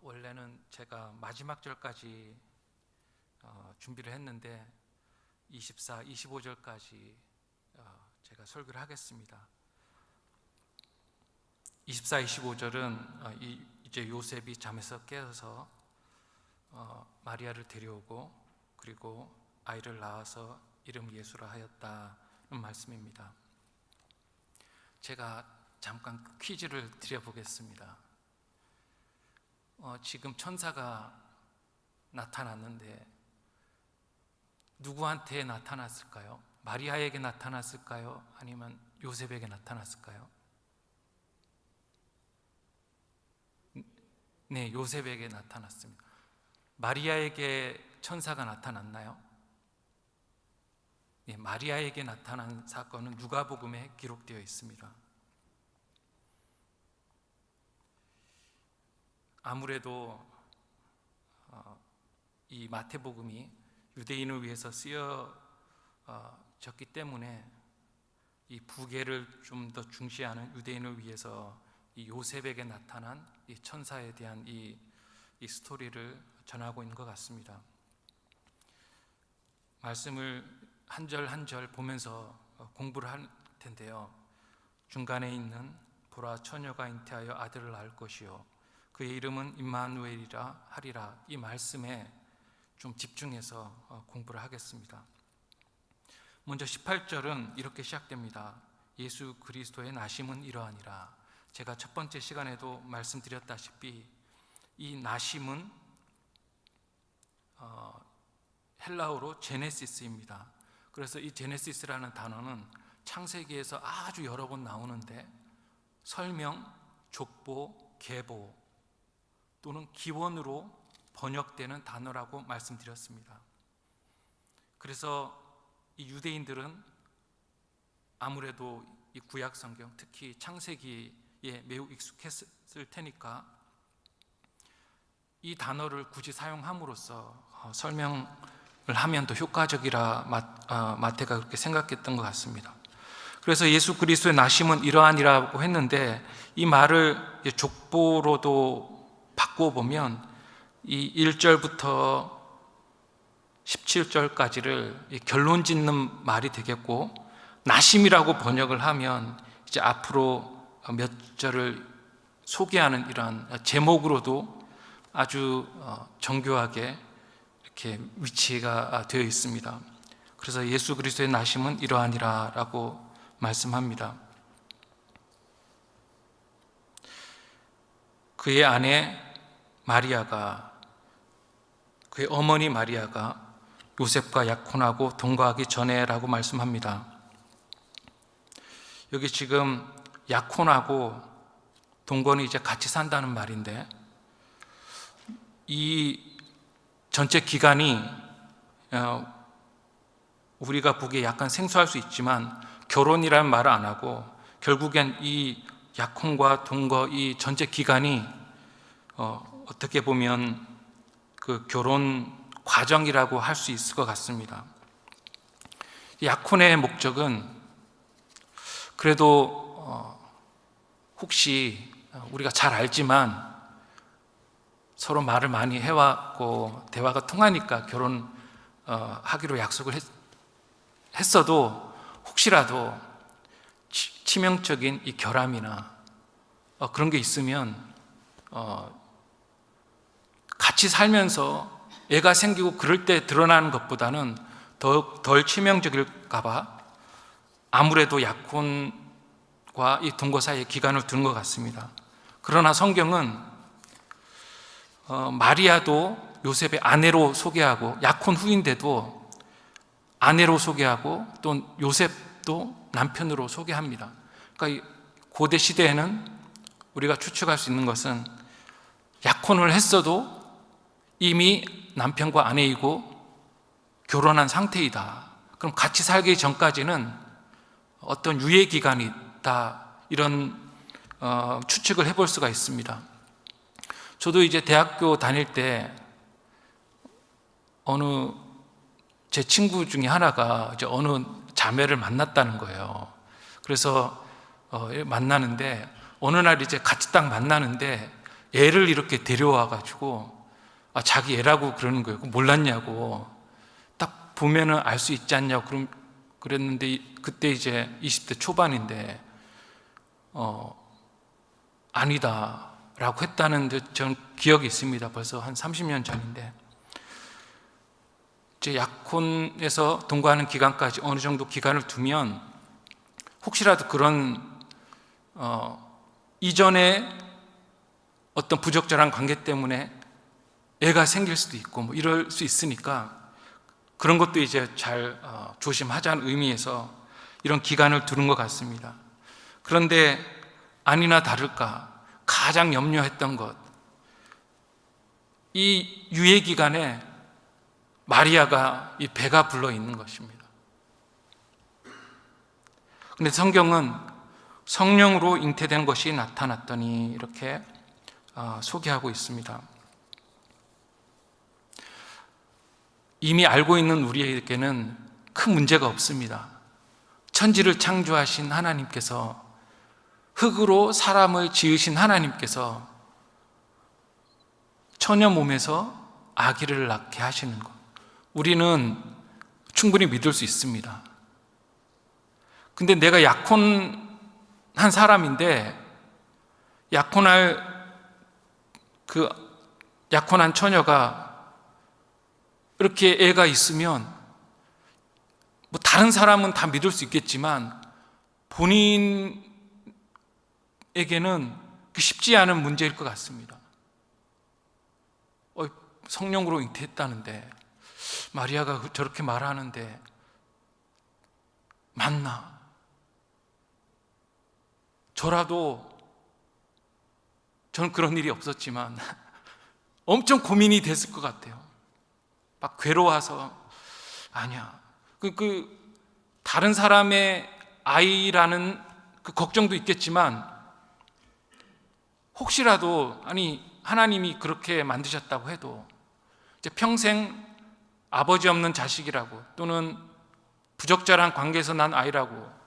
원래는 제가 마지막 절까지 준비를 했는데 24, 25절까지 제가 설교를 하겠습니다. 24, 25절은 이제 요셉이 잠에서 깨어서 마리아를 데려오고 그리고 아이를 낳아서 이름 예수라 하였다는 말씀입니다. 제가 잠깐 퀴즈를 드려보겠습니다. 지금 천사가 나타났는데 누구한테 나타났을까요? 마리아에게 나타났을까요? 아니면 요셉에게 나타났을까요? 네, 요셉에게 나타났습니다. 마리아에게 천사가 나타났나요? 네, 마리아에게 나타난 사건은 누가복음에 기록되어 있습니다. 아무래도 이 마태복음이 유대인을 위해서 쓰여졌기 때문에 이 부계를 좀 더 중시하는 유대인을 위해서 이 요셉에게 나타난 이 천사에 대한 이 스토리를 전하고 있는 것 같습니다. 말씀을 한 절 한 절 보면서 공부를 할 텐데요. 중간에 있는 보라 처녀가 잉태하여 아들을 낳을 것이요 그의 이름은 임마누엘이라 하리라, 이 말씀에 좀 집중해서 공부를 하겠습니다. 먼저 18절은 이렇게 시작됩니다. 예수 그리스도의 나심은 이러하니라. 제가 첫 번째 시간에도 말씀드렸다시피 이 나심은 헬라어로 제네시스입니다. 그래서 이 제네시스라는 단어는 창세기에서 아주 여러 번 나오는데 설명, 족보, 계보 또는 기원으로 번역되는 단어라고 말씀드렸습니다. 그래서 이 유대인들은 아무래도 이 구약 성경, 특히 창세기에 매우 익숙했을 테니까 이 단어를 굳이 사용함으로써 설명을 하면 더 효과적이라 마태가 그렇게 생각했던 것 같습니다. 그래서 예수 그리스도의 나심은 이러하니라고 했는데 이 말을 족보로도 바꿔보면 이 1절부터 17절까지를 결론 짓는 말이 되겠고, 나심이라고 번역을 하면 이제 앞으로 몇 절을 소개하는 이러한 제목으로도 아주 정교하게 이렇게 위치가 되어 있습니다. 그래서 예수 그리스도의 나심은 이러하니라 라고 말씀합니다. 그의 아내 마리아가, 그의 어머니 마리아가 요셉과 약혼하고 동거하기 전에 라고 말씀합니다. 여기 지금 약혼하고 동거는 이제 같이 산다는 말인데, 이 전체 기간이 우리가 보기에 약간 생소할 수 있지만 결혼이라는 말을 안 하고 결국엔 이 약혼과 동거 이 전체 기간이 어떻게 보면 그 결혼 과정이라고 할 수 있을 것 같습니다. 약혼의 목적은 그래도 혹시 우리가 잘 알지만 서로 말을 많이 해왔고 대화가 통하니까 결혼하기로 약속을 했어도 혹시라도 치명적인 이 결함이나 그런 게 있으면 같이 살면서 애가 생기고 그럴 때 드러나는 것보다는 덜 치명적일까 봐 아무래도 약혼과 이 동거 사이에 기간을 두는 것 같습니다. 그러나 성경은 마리아도 요셉의 아내로 소개하고 약혼 후인데도 아내로 소개하고 또 요셉도 남편으로 소개합니다. 그러니까 고대 시대에는 우리가 추측할 수 있는 것은 약혼을 했어도 이미 남편과 아내이고 결혼한 상태이다. 그럼 같이 살기 전까지는 어떤 유예 기간이 있다, 이런 추측을 해볼 수가 있습니다. 저도 이제 대학교 다닐 때 어느 제 친구 중에 하나가 이제 어느 자매를 만났다는 거예요. 그래서 만나는데 어느 날 이제 같이 딱 만나는데 애를 이렇게 데려와 가지고 자기 애라고 그러는 거예요. 몰랐냐고. 딱 보면은 알 수 있지 않냐고 그랬는데, 그때 이제 20대 초반인데 아니다라고 했다는 전 기억이 있습니다. 벌써 한 30년 전인데, 이제 약혼에서 동거하는 기간까지 어느 정도 기간을 두면 혹시라도 그런 이전에 어떤 부적절한 관계 때문에 애가 생길 수도 있고 뭐 이럴 수 있으니까, 그런 것도 이제 잘 조심하자는 의미에서 이런 기간을 두는 것 같습니다. 그런데 아니나 다를까 가장 염려했던 것, 이 유예 기간에 마리아가 이 배가 불러 있는 것입니다. 근데 성경은 성령으로 잉태된 것이 나타났더니 이렇게 소개하고 있습니다. 이미 알고 있는 우리에게는 큰 문제가 없습니다. 천지를 창조하신 하나님께서, 흙으로 사람을 지으신 하나님께서 처녀 몸에서 아기를 낳게 하시는 것, 우리는 충분히 믿을 수 있습니다. 근데 내가 약혼한 사람인데, 약혼한 처녀가 이렇게 애가 있으면 뭐 다른 사람은 다 믿을 수 있겠지만 본인에게는 쉽지 않은 문제일 것 같습니다. 성령으로 잉태했다는데, 마리아가 저렇게 말하는데 맞나? 저라도, 저는 그런 일이 없었지만 엄청 고민이 됐을 것 같아요. 막 괴로워서, 아니야, 다른 사람의 아이라는 그 걱정도 있겠지만, 혹시라도 하나님이 그렇게 만드셨다고 해도 이제 평생 아버지 없는 자식이라고, 또는 부적절한 관계에서 난 아이라고,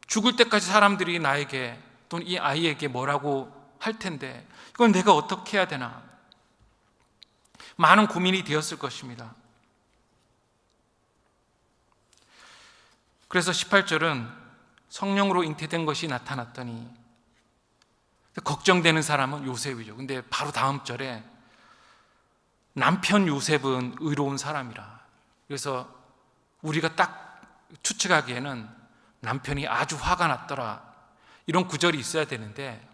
죽을 때까지 사람들이 나에게 또는 이 아이에게 뭐라고 할 텐데, 이걸 내가 어떻게 해야 되나, 많은 고민이 되었을 것입니다. 그래서 18절은 성령으로 잉태된 것이 나타났더니, 걱정되는 사람은 요셉이죠. 근데 바로 다음 절에 남편 요셉은 의로운 사람이라, 그래서 우리가 딱 추측하기에는 남편이 아주 화가 났더라, 이런 구절이 있어야 되는데,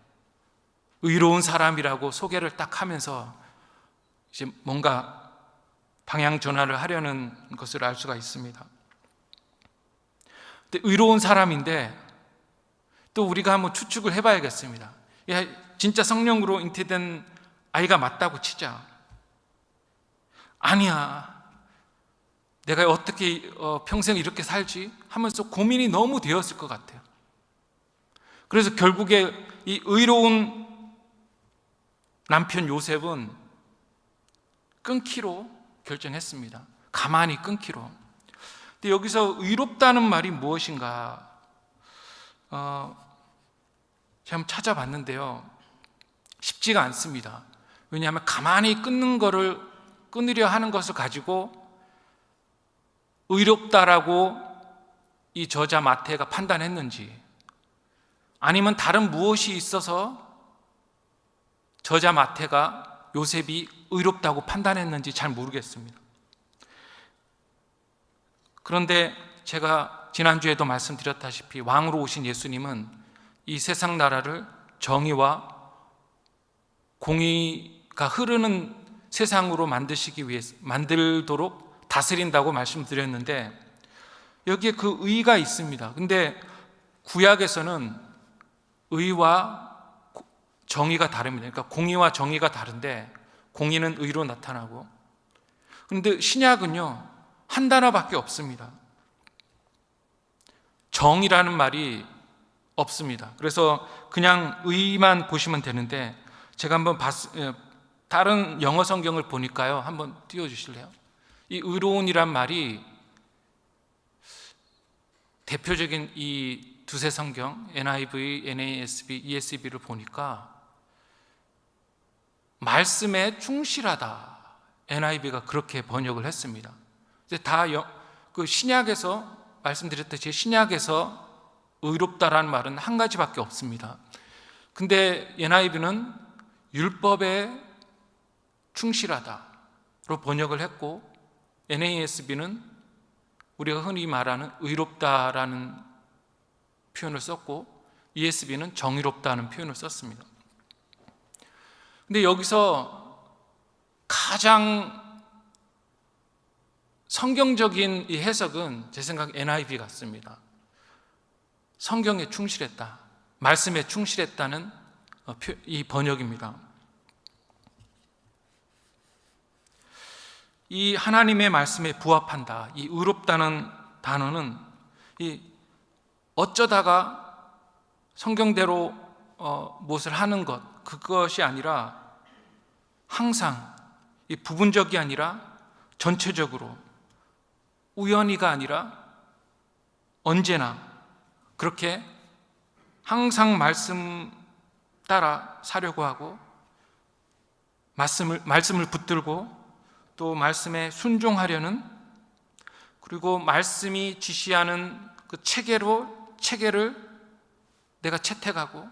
의로운 사람이라고 소개를 딱 하면서 이제 뭔가 방향 전환을 하려는 것을 알 수가 있습니다. 근데 의로운 사람인데 또 우리가 한번 추측을 해봐야겠습니다. 진짜 성령으로 잉태된 아이가 맞다고 치자. 아니야, 내가 어떻게 평생 이렇게 살지 하면서 고민이 너무 되었을 것 같아요. 그래서 결국에 이 의로운 남편 요셉은 끊기로 결정했습니다. 가만히 끊기로. 근데 여기서 의롭다는 말이 무엇인가? 제가 한번 찾아봤는데요, 쉽지가 않습니다. 왜냐하면 가만히 끊으려 하는 것을 가지고 의롭다라고 이 저자 마태가 판단했는지, 아니면 다른 무엇이 있어서 저자 마태가 요셉이 의롭다고 판단했는지 잘 모르겠습니다. 그런데 제가 지난주에도 말씀드렸다시피 왕으로 오신 예수님은 이 세상 나라를 정의와 공의가 흐르는 세상으로 만들도록 다스린다고 말씀드렸는데, 여기에 그 의가 있습니다. 근데 구약에서는 의와 정의가 다릅니다. 그러니까 공의와 정의가 다른데, 공의는 의로 나타나고, 그런데 신약은요 한 단어밖에 없습니다. 정이라는 말이 없습니다. 그래서 그냥 의만 보시면 되는데, 제가 한번 다른 영어 성경을 보니까요, 한번 띄워주실래요? 이 의로운이란 말이 대표적인 이 두세 성경 NIV, NASB, ESV를 보니까 말씀에 충실하다. NIV가 그렇게 번역을 했습니다. 이제 그 신약에서 말씀드렸듯이 신약에서 의롭다라는 말은 한 가지밖에 없습니다. 근데 NIV는 율법에 충실하다로 번역을 했고, NASB는 우리가 흔히 말하는 의롭다라는 표현을 썼고, ESB는 정의롭다는 표현을 썼습니다. 근데 여기서 가장 성경적인 이 해석은 제 생각에 NIV 같습니다. 성경에 충실했다, 말씀에 충실했다는 이 번역입니다. 이 하나님의 말씀에 부합한다, 이 의롭다는 단어는 이 어쩌다가 성경대로 무엇을 하는 것, 그것이 아니라 항상, 이 부분적이 아니라 전체적으로, 우연히가 아니라 언제나 그렇게 항상 말씀 따라 사려고 하고, 말씀을 붙들고 또 말씀에 순종하려는, 그리고 말씀이 지시하는 그 체계를 내가 채택하고,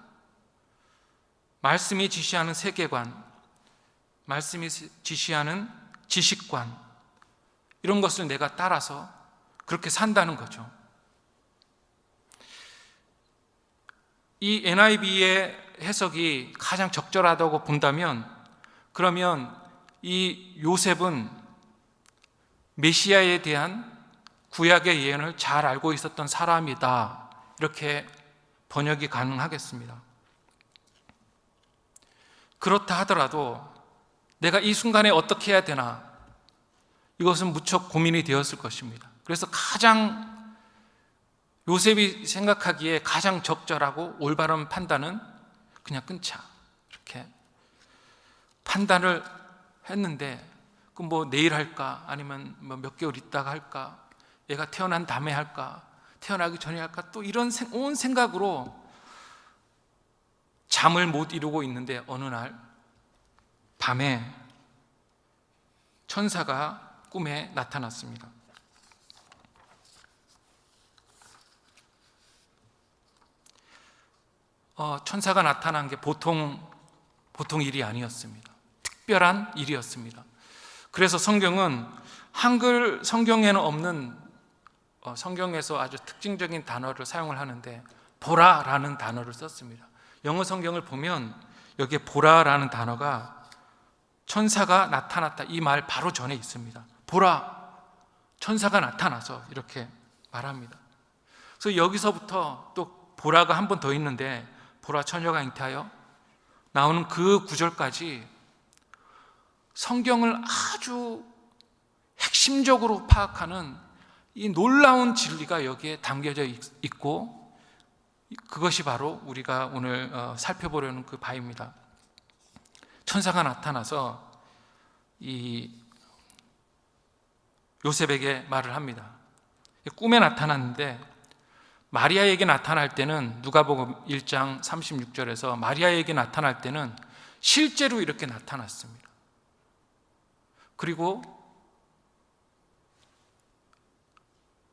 말씀이 지시하는 세계관, 말씀이 지시하는 지식관, 이런 것을 내가 따라서 그렇게 산다는 거죠. 이 NIV의 해석이 가장 적절하다고 본다면, 그러면 이 요셉은 메시아에 대한 구약의 예언을 잘 알고 있었던 사람이다, 이렇게 번역이 가능하겠습니다. 그렇다 하더라도 내가 이 순간에 어떻게 해야 되나, 이것은 무척 고민이 되었을 것입니다. 그래서 가장 요셉이 생각하기에 가장 적절하고 올바른 판단은 그냥 끊자, 이렇게 판단을 했는데, 그 뭐 내일 할까, 아니면 뭐 몇 개월 있다가 할까, 얘가 태어난 다음에 할까, 태어나기 전에 할까, 또 이런 온 생각으로 잠을 못 이루고 있는데, 어느 날 밤에 천사가 꿈에 나타났습니다. 천사가 나타난 게 보통 일이 아니었습니다. 특별한 일이었습니다. 그래서 성경은 한글 성경에는 없는, 성경에서 아주 특징적인 단어를 사용을 하는데, 보라라는 단어를 썼습니다. 영어 성경을 보면 여기에 보라라는 단어가 천사가 나타났다, 이 말 바로 전에 있습니다. 보라, 천사가 나타나서, 이렇게 말합니다. 그래서 여기서부터 또 보라가 한 번 더 있는데, 보라 처녀가 잉태하여 나오는 그 구절까지 성경을 아주 핵심적으로 파악하는 이 놀라운 진리가 여기에 담겨져 있고, 그것이 바로 우리가 오늘 살펴보려는 그 바입니다. 천사가 나타나서 이 요셉에게 말을 합니다. 꿈에 나타났는데, 마리아에게 나타날 때는 누가복음 1장 36절에서 마리아에게 나타날 때는 실제로 이렇게 나타났습니다. 그리고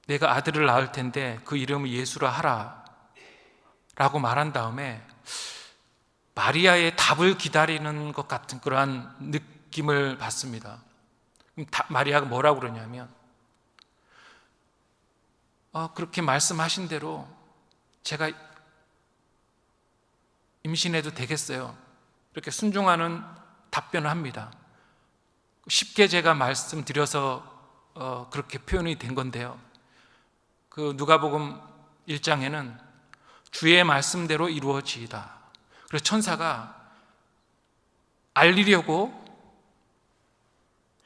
내가 아들을 낳을 텐데 그 이름을 예수라 하라 라고 말한 다음에 마리아의 답을 기다리는 것 같은 그러한 느낌을 받습니다. 마리아가 뭐라고 그러냐면, 그렇게 말씀하신 대로 제가 임신해도 되겠어요, 이렇게 순종하는 답변을 합니다. 쉽게 제가 말씀드려서 그렇게 표현이 된 건데요, 그 누가복음 1장에는 주의 말씀대로 이루어지이다. 그래서 천사가 알리려고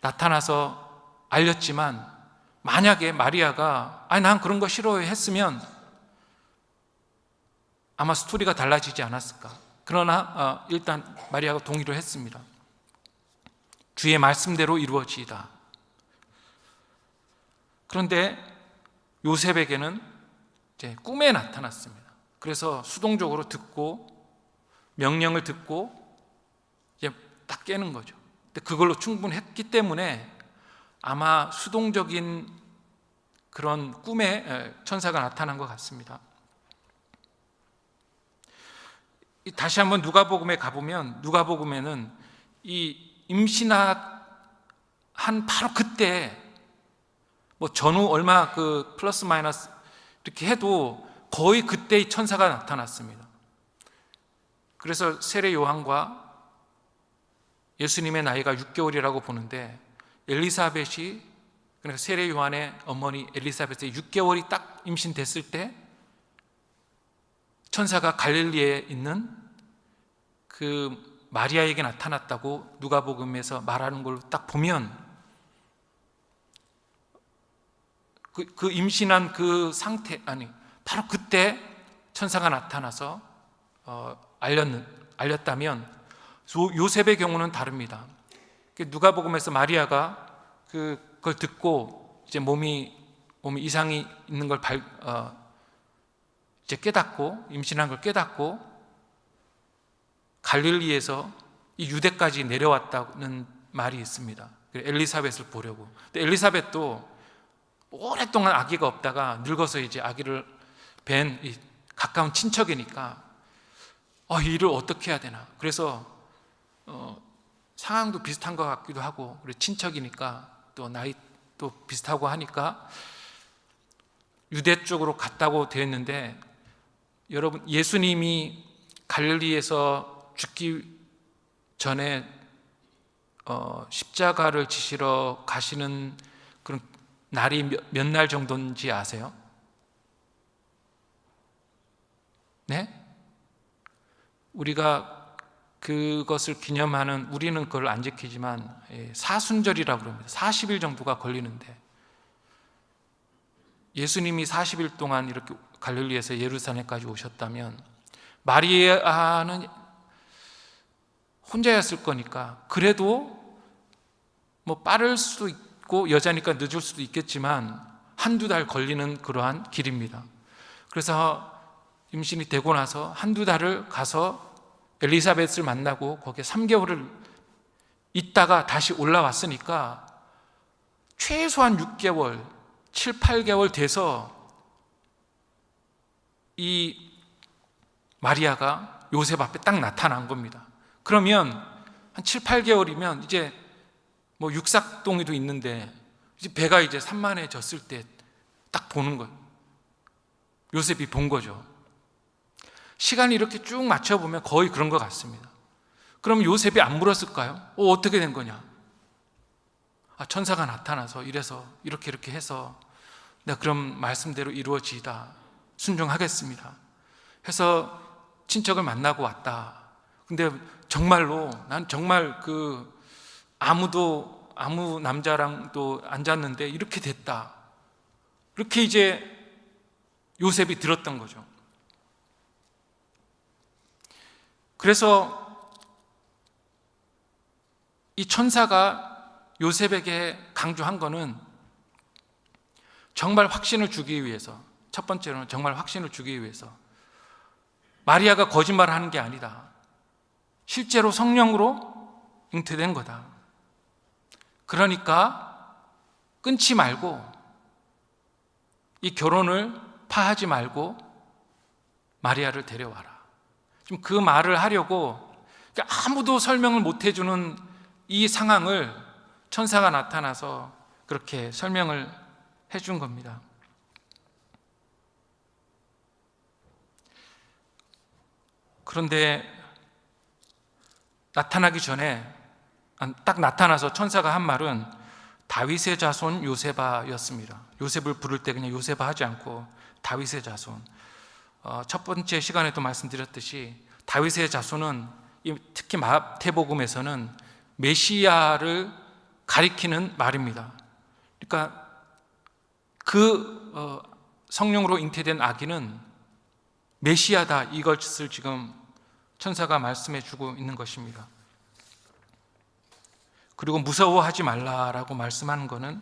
나타나서 알렸지만, 만약에 마리아가 난 그런 거 싫어해 했으면 아마 스토리가 달라지지 않았을까. 그러나 일단 마리아가 동의를 했습니다. 주의 말씀대로 이루어지이다. 그런데 요셉에게는 이제 꿈에 나타났습니다. 그래서 수동적으로 듣고, 명령을 듣고 이제 딱 깨는 거죠. 근데 그걸로 충분했기 때문에 아마 수동적인 그런 꿈에 천사가 나타난 것 같습니다. 다시 한번 누가복음에 가보면, 누가복음에는 이 임신한 바로 그때, 뭐 전후 얼마 그 플러스 마이너스 이렇게 해도 거의 그때 천사가 나타났습니다. 그래서 세례 요한과 예수님의 나이가 6개월이라고 보는데, 엘리사벳이, 그러니까 세례 요한의 어머니 엘리사벳이 6개월이 딱 임신됐을 때 천사가 갈릴리에 있는 그 마리아에게 나타났다고 누가복음에서 말하는 걸 딱 보면, 그 임신한 그 상태, 바로 그때 천사가 나타나서 알렸다면, 요셉의 경우는 다릅니다. 누가복음에서 마리아가 그걸 듣고 이제 몸에 이상이 있는 걸 이제 깨닫고, 임신한 걸 깨닫고 갈릴리에서 이 유대까지 내려왔다는 말이 있습니다. 엘리사벳을 보려고. 근데 엘리사벳도 오랫동안 아기가 없다가 늙어서 이제 아기를 뵌 가까운 친척이니까 이 일을 어떻게 해야 되나. 그래서 상황도 비슷한 것 같기도 하고, 그리고 친척이니까 또 나이도 비슷하고 하니까 유대 쪽으로 갔다고 되어 있는데, 여러분, 예수님이 갈릴리에서 죽기 전에 십자가를 지시러 가시는 그런 날이 몇 날 정도인지 아세요? 네? 우리가 그것을 기념하는, 우리는 그걸 안 지키지만 사순절이라고 합니다. 40일 정도가 걸리는데, 예수님이 40일 동안 이렇게 갈릴리에서 예루살렘까지 오셨다면 마리아는 혼자였을 거니까, 그래도 뭐 빠를 수도 있고 여자니까 늦을 수도 있겠지만 한두 달 걸리는 그러한 길입니다. 그래서 임신이 되고 나서 한두 달을 가서 엘리사벳을 만나고 거기에 3개월을 있다가 다시 올라왔으니까 최소한 6개월, 7, 8개월 돼서 이 마리아가 요셉 앞에 딱 나타난 겁니다. 그러면 한 7, 8개월이면 이제 뭐 육삭동이도 있는데 이제 배가 이제 산만해졌을 때 딱 보는 거예요. 요셉이 본 거죠. 시간이 이렇게 쭉 맞춰보면 거의 그런 것 같습니다. 그럼 요셉이 안 물었을까요? 어떻게 된 거냐? 천사가 나타나서 이래서 이렇게 해서 내가 그럼 말씀대로 이루어지다 순종하겠습니다 해서 친척을 만나고 왔다. 근데 정말로 난 정말 아무 남자랑도 안 잤는데 이렇게 됐다, 이렇게 이제 요셉이 들었던 거죠. 그래서 이 천사가 요셉에게 강조한 거는 정말 확신을 주기 위해서, 첫 번째로는 정말 확신을 주기 위해서, 마리아가 거짓말을 하는 게 아니다, 실제로 성령으로 잉태된 거다. 그러니까 끊지 말고, 이 결혼을 파하지 말고 마리아를 데려와라. 지금 그 말을 하려고 아무도 설명을 못 해주는 이 상황을 천사가 나타나서 그렇게 설명을 해준 겁니다. 그런데 나타나기 전에, 딱 나타나서 천사가 한 말은 다윗의 자손 요세바였습니다. 요셉을 부를 때 그냥 요세바 하지 않고 다윗의 자손. 첫 번째 시간에도 말씀드렸듯이 다윗의 자손은 특히 마태복음에서는 메시아를 가리키는 말입니다. 그러니까 성령으로 잉태된 아기는 메시아다, 이것을 지금 천사가 말씀해 주고 있는 것입니다. 그리고 무서워하지 말라라고 말씀하는 것은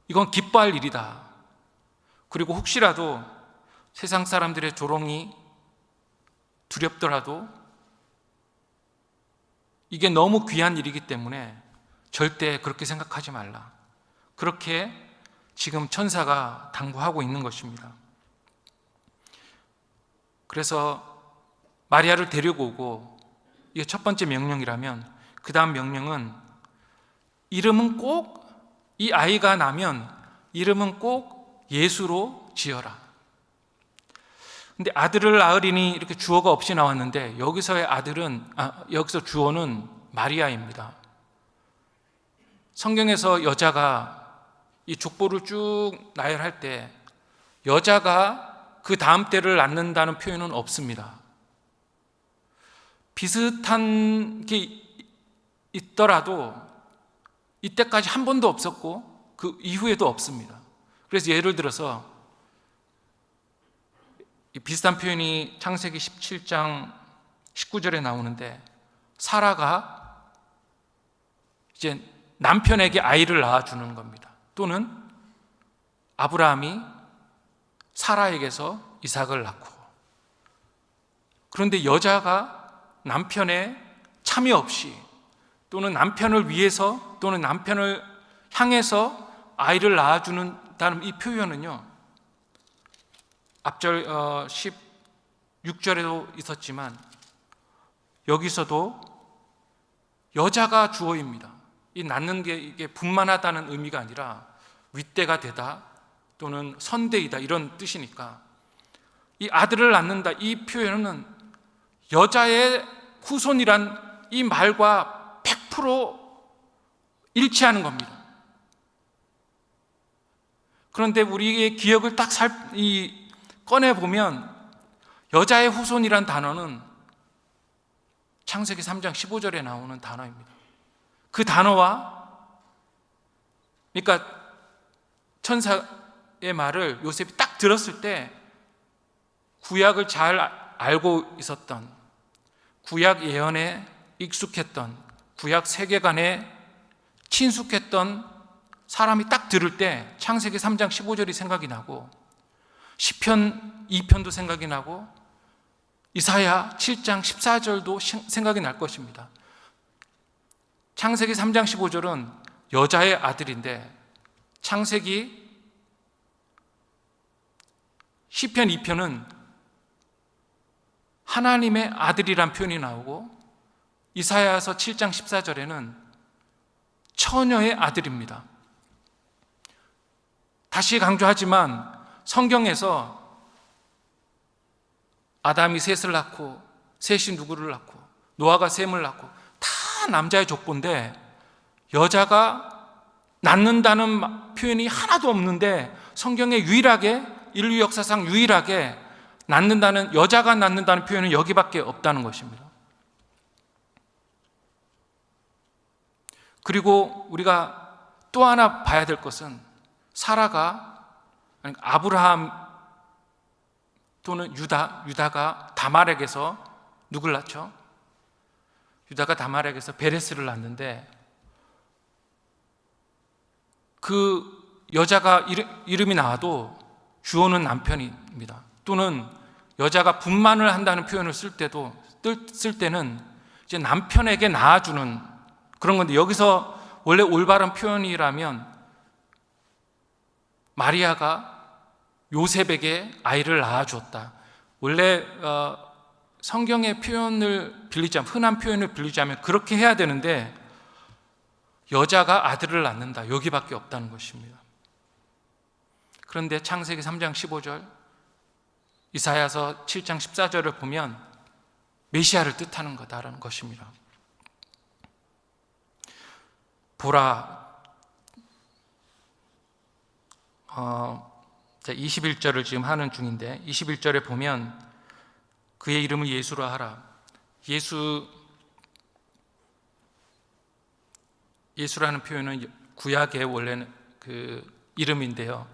이건 기뻐할 일이다. 그리고 혹시라도 세상 사람들의 조롱이 두렵더라도 이게 너무 귀한 일이기 때문에 절대 그렇게 생각하지 말라. 그렇게 지금 천사가 당부하고 있는 것입니다. 그래서 마리아를 데리고 오고, 이게 첫 번째 명령이라면 그 다음 명령은 이름은 꼭, 이 아이가 나면 이름은 꼭 예수로 지어라. 근데 아들을 낳으리니 이렇게 주어가 없이 나왔는데 여기서의 여기서 주어는 마리아입니다. 성경에서 여자가 이 족보를 쭉 나열할 때 여자가 그 다음 때를 낳는다는 표현은 없습니다. 비슷한 게 있더라도 이때까지 한 번도 없었고 그 이후에도 없습니다. 그래서 예를 들어서 비슷한 표현이 창세기 17장 19절에 나오는데, 사라가 이제 남편에게 아이를 낳아주는 겁니다. 또는 아브라함이 사라에게서 이삭을 낳고. 그런데 여자가 남편의 참여 없이, 또는 남편을 위해서, 또는 남편을 향해서 아이를 낳아주는다는 이 표현은요, 앞절 16절에도 있었지만 여기서도 여자가 주어입니다. 이 낳는 게 이게 분만하다는 의미가 아니라 윗대가 되다 또는 선대이다 이런 뜻이니까, 이 아들을 낳는다 이 표현은 여자의 후손이란 이 말과 100% 일치하는 겁니다. 그런데 우리의 기억을 딱 꺼내보면 여자의 후손이란 단어는 창세기 3장 15절에 나오는 단어입니다. 그 단어와, 그러니까 천사의 말을 요셉이 딱 들었을 때 구약을 잘 알고 있었던, 구약 예언에 익숙했던, 구약 세계관에 친숙했던 사람이 딱 들을 때 창세기 3장 15절이 생각이 나고, 시편 2편도 생각이 나고, 이사야 7장 14절도 생각이 날 것입니다. 창세기 3장 15절은 여자의 아들인데, 창세기 시편 2편은 하나님의 아들이란 표현이 나오고, 이사야서 7장 14절에는 처녀의 아들입니다. 다시 강조하지만 성경에서 아담이 셋을 낳고, 셋이 누구를 낳고, 노아가 셈을 낳고, 다 남자의 족보인데 여자가 낳는다는 표현이 하나도 없는데, 성경에 유일하게, 인류 역사상 유일하게 여자가 낳는다는 표현은 여기밖에 없다는 것입니다. 그리고 우리가 또 하나 봐야 될 것은, 사라가, 아브라함 또는 유다가 다말에게서 누굴 낳죠? 유다가 다말에게서 베레스를 낳는데, 그 여자가 이름이 나와도 주어는 남편입니다. 또는 여자가 분만을 한다는 표현을 쓸 때는 이제 남편에게 낳아주는 그런 건데, 여기서 원래 올바른 표현이라면 마리아가 요셉에게 아이를 낳아주었다. 원래 성경의 표현을 빌리자면, 흔한 표현을 빌리자면 그렇게 해야 되는데 여자가 아들을 낳는다, 여기밖에 없다는 것입니다. 그런데 창세기 3장 15절, 이사야서 7장 14절을 보면 메시아를 뜻하는 거다라는 것입니다. 보라, 21절을 지금 하는 중인데, 21절에 보면 그의 이름을 예수로 하라. 예수라는 표현은 구약의 원래는 그 이름인데요.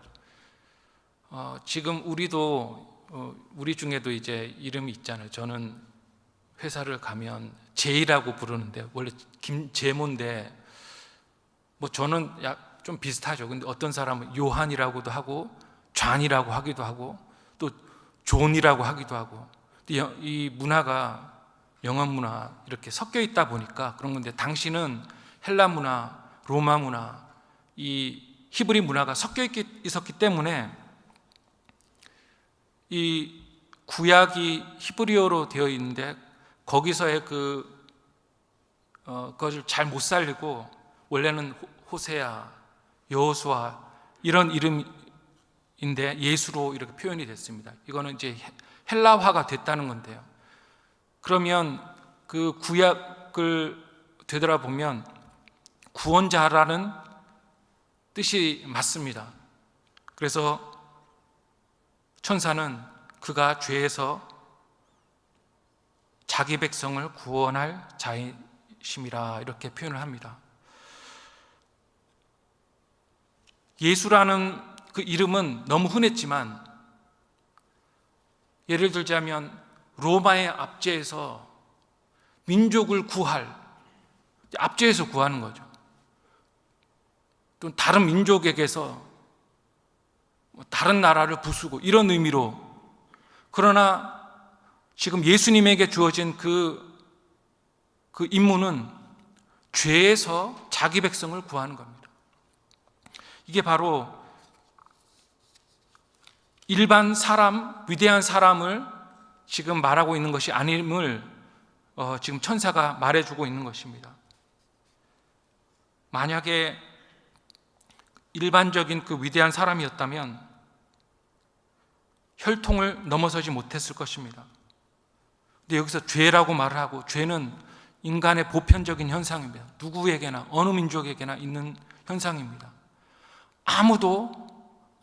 지금 우리 중에도 이제 이름이 있잖아요. 저는 회사를 가면 제이라고 부르는데 원래 김제모인데, 뭐 저는 좀 비슷하죠. 근데 어떤 사람은 요한이라고도 하고 존이라고 하기도 하고 또 존이라고 하기도 하고, 이 문화가 영어 문화 이렇게 섞여 있다 보니까 그런 건데, 당시는 헬라 문화, 로마 문화, 이 히브리 문화가 섞여 있었기 때문에 이 구약이 히브리어로 되어 있는데 거기서의 그것을 잘 못 살리고 원래는 호세아, 여호수아 이런 이름인데 예수로 이렇게 표현이 됐습니다. 이거는 이제 헬라화가 됐다는 건데요. 그러면 그 구약을 되돌아보면 구원자라는 뜻이 맞습니다. 그래서 천사는 그가 죄에서 자기 백성을 구원할 자이심이라 이렇게 표현을 합니다. 예수라는 그 이름은 너무 흔했지만, 예를 들자면 로마의 압제에서 민족을 구할, 압제에서 구하는 거죠. 또 다른 민족에게서 다른 나라를 부수고 이런 의미로. 그러나 지금 예수님에게 주어진 그 임무는 죄에서 자기 백성을 구하는 겁니다. 이게 바로 일반 사람, 위대한 사람을 지금 말하고 있는 것이 아님을 지금 천사가 말해주고 있는 것입니다. 만약에 일반적인 그 위대한 사람이었다면 혈통을 넘어서지 못했을 것입니다. 근데 여기서 죄라고 말을 하고, 죄는 인간의 보편적인 현상입니다. 누구에게나 어느 민족에게나 있는 현상입니다.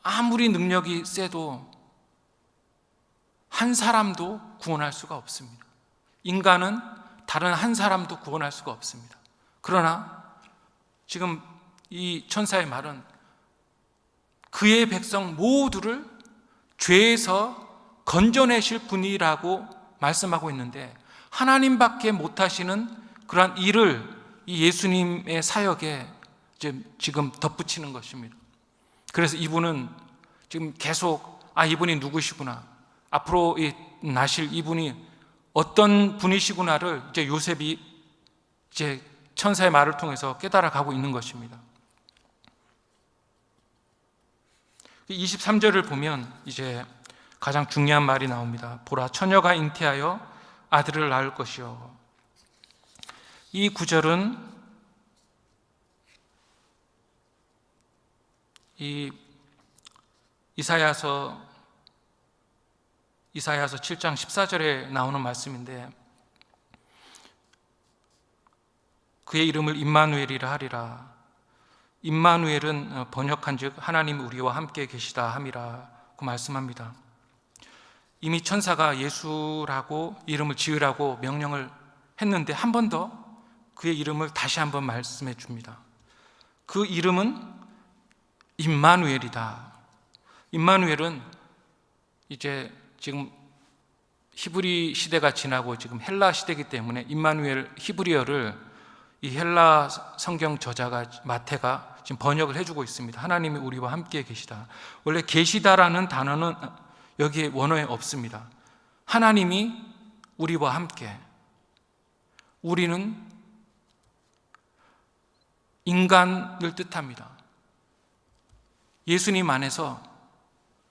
아무리 능력이 세도 한 사람도 구원할 수가 없습니다. 인간은 다른 한 사람도 구원할 수가 없습니다. 그러나 지금 이 천사의 말은 그의 백성 모두를 죄에서 건져내실 분이라고 말씀하고 있는데, 하나님밖에 못하시는 그러한 일을 이 예수님의 사역에 지금 덧붙이는 것입니다. 그래서 이분은 지금 계속 이분이 누구시구나, 앞으로 나실 이분이 어떤 분이시구나를 이제 요셉이 이제 천사의 말을 통해서 깨달아가고 있는 것입니다. 23절을 보면 이제 가장 중요한 말이 나옵니다. 보라, 처녀가 잉태하여 아들을 낳을 것이요. 이 구절은 이 이사야서 7장 14절에 나오는 말씀인데, 그의 이름을 임마누엘이라 하리라. 임마누엘은 번역한즉 하나님 우리와 함께 계시다 함이라고 말씀합니다. 이미 천사가 예수라고 이름을 지으라고 명령을 했는데 한 번 더 그의 이름을 다시 한번 말씀해 줍니다. 그 이름은 임마누엘이다. 임마누엘은 이제 지금 히브리 시대가 지나고 지금 헬라 시대이기 때문에 임마누엘 히브리어를 이 헬라 성경 저자가 마태가 지금 번역을 해주고 있습니다. 하나님이 우리와 함께 계시다. 원래 계시다라는 단어는 여기에 원어에 없습니다. 하나님이 우리와 함께, 우리는 인간을 뜻합니다. 예수님 안에서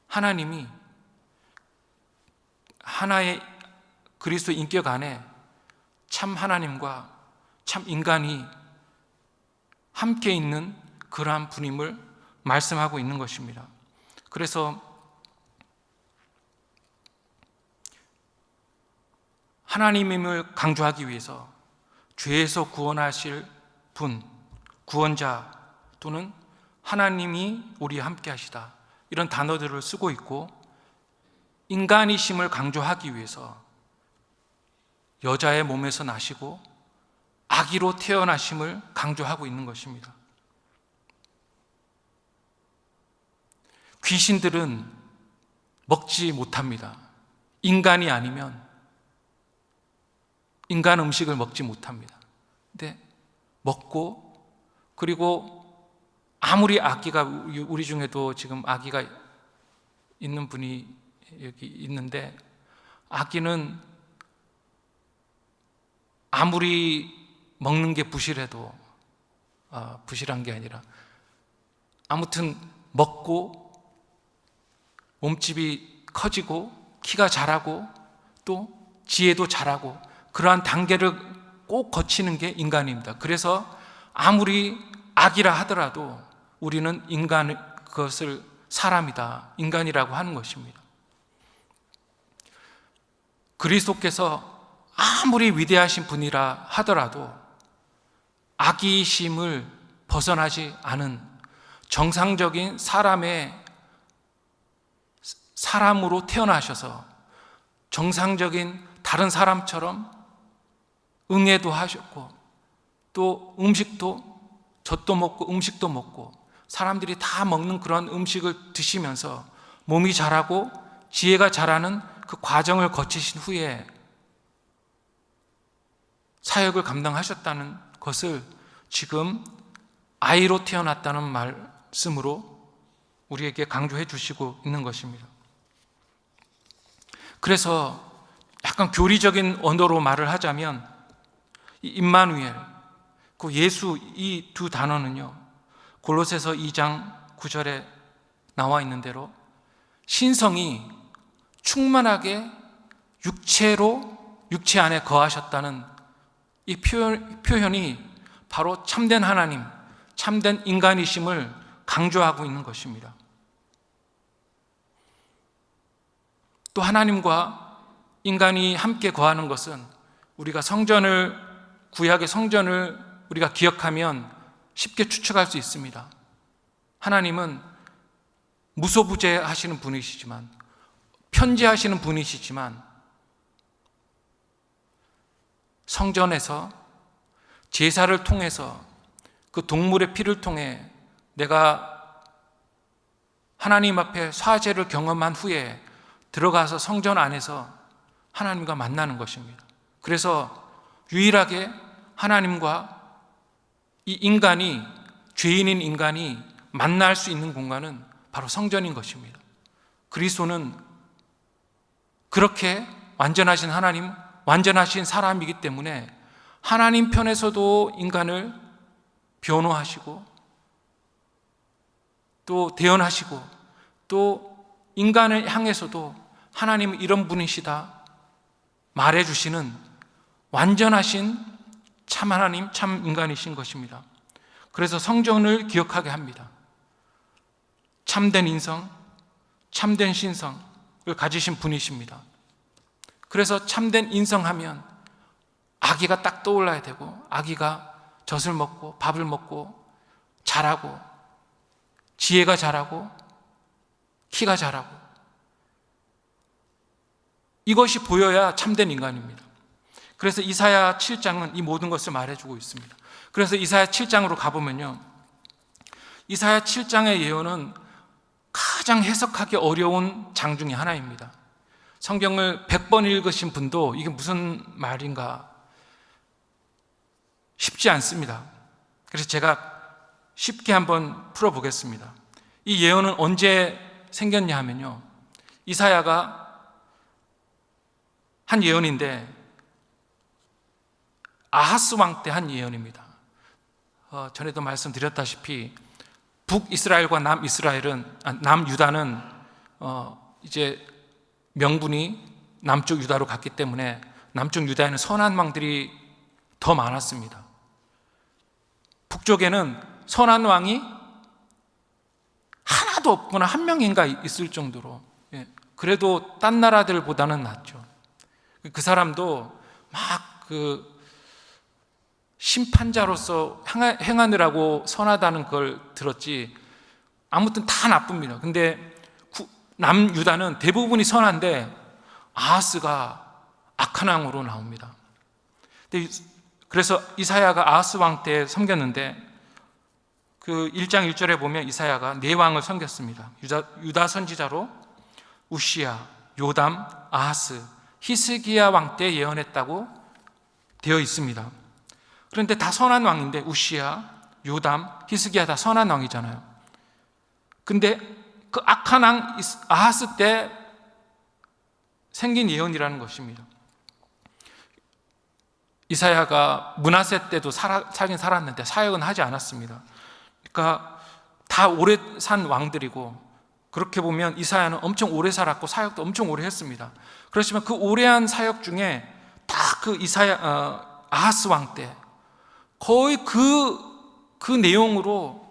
하나님이 하나의 그리스도 인격 안에 참 하나님과 참 인간이 함께 있는 그러한 분임을 말씀하고 있는 것입니다. 그래서 하나님임을 강조하기 위해서 죄에서 구원하실 분, 구원자 또는 하나님이 우리와 함께 하시다, 이런 단어들을 쓰고 있고, 인간이심을 강조하기 위해서 여자의 몸에서 나시고 아기로 태어나심을 강조하고 있는 것입니다. 귀신들은 먹지 못합니다. 인간이 아니면 인간 음식을 먹지 못합니다. 근데 먹고, 그리고 아무리 아기가, 우리 중에도 지금 아기가 있는 분이 여기 있는데, 아기는 아무리 먹는 게 부실해도, 부실한 게 아니라 아무튼 먹고 몸집이 커지고 키가 자라고 또 지혜도 자라고 그러한 단계를 꼭 거치는 게 인간입니다. 그래서 아무리 악이라 하더라도 우리는 그것을 사람이다, 인간이라고 하는 것입니다. 그리스도께서 아무리 위대하신 분이라 하더라도 악의심을 벗어나지 않은 정상적인 사람으로 태어나셔서 정상적인 다른 사람처럼 응애도 하셨고 또 음식도 젖도 먹고 음식도 먹고 사람들이 다 먹는 그런 음식을 드시면서 몸이 자라고 지혜가 자라는 그 과정을 거치신 후에 사역을 감당하셨다는 것을 지금 아이로 태어났다는 말씀으로 우리에게 강조해 주시고 있는 것입니다. 그래서 약간 교리적인 언어로 말을 하자면 이 임마누엘, 그 예수, 이 두 단어는요 골로새서 2장 9절에 나와 있는 대로 신성이 충만하게 육체 안에 거하셨다는 이 표현이 바로 참된 하나님, 참된 인간이심을 강조하고 있는 것입니다. 또 하나님과 인간이 함께 거하는 것은 우리가 구약의 성전을 우리가 기억하면 쉽게 추측할 수 있습니다. 하나님은 무소부재하시는 분이시지만, 편재하시는 분이시지만 성전에서 제사를 통해서 그 동물의 피를 통해 내가 하나님 앞에 화제를 경험한 후에 들어가서 성전 안에서 하나님과 만나는 것입니다. 그래서 유일하게 하나님과 이 인간이, 죄인인 인간이 만날 수 있는 공간은 바로 성전인 것입니다. 그리스도는 그렇게 완전하신 하나님, 완전하신 사람이기 때문에 하나님 편에서도 인간을 변호하시고 또 대언하시고 또 인간을 향해서도 하나님은 이런 분이시다 말해주시는 완전하신 참 하나님, 참 인간이신 것입니다. 그래서 성전을 기억하게 합니다. 참된 인성, 참된 신성을 가지신 분이십니다. 그래서 참된 인성하면 아기가 딱 떠올라야 되고, 아기가 젖을 먹고 밥을 먹고 자라고 지혜가 자라고 키가 자라고, 이것이 보여야 참된 인간입니다. 그래서 이사야 7장은 이 모든 것을 말해주고 있습니다. 그래서 이사야 7장으로 가보면요, 이사야 7장의 예언은 가장 해석하기 어려운 장 중에 하나입니다. 성경을 100번 읽으신 분도 이게 무슨 말인가 쉽지 않습니다. 그래서 제가 쉽게 한번 풀어보겠습니다. 이 예언은 언제 생겼냐 하면요, 이사야가 한 예언인데 아하스 왕 때 한 예언입니다. 전에도 말씀드렸다시피 북이스라엘과 남유다는 이제 명분이 남쪽 유다로 갔기 때문에 남쪽 유다에는 선한 왕들이 더 많았습니다. 북쪽에는 선한 왕이 하나도 없거나 한 명인가 있을 정도로, 그래도 딴 나라들보다는 낫죠. 그 사람도 막 심판자로서 행하느라고 선하다는 걸 들었지 아무튼 다 나쁩니다. 근데 남유다는 대부분이 선한데 아하스가 악한 왕으로 나옵니다. 그래서 이사야가 아하스 왕 때 섬겼는데 그 1장 1절에 보면 이사야가 4왕을 섬겼습니다. 유다 선지자로 우시야, 요담, 아하스, 히스기야 왕 때 예언했다고 되어 있습니다. 그런데 다 선한 왕인데 우시야, 요담, 히스기야 다 선한 왕이잖아요. 근데 그 악한 왕 아하스 때 생긴 예언이라는 것입니다. 이사야가 므낫세 때도 살긴 살았는데 사역은 하지 않았습니다. 그러니까 다 오래 산 왕들이고, 그렇게 보면 이사야는 엄청 오래 살았고 사역도 엄청 오래 했습니다. 그렇지만 그 오래한 사역 중에 다 그 아하스 왕 때 거의 그 내용으로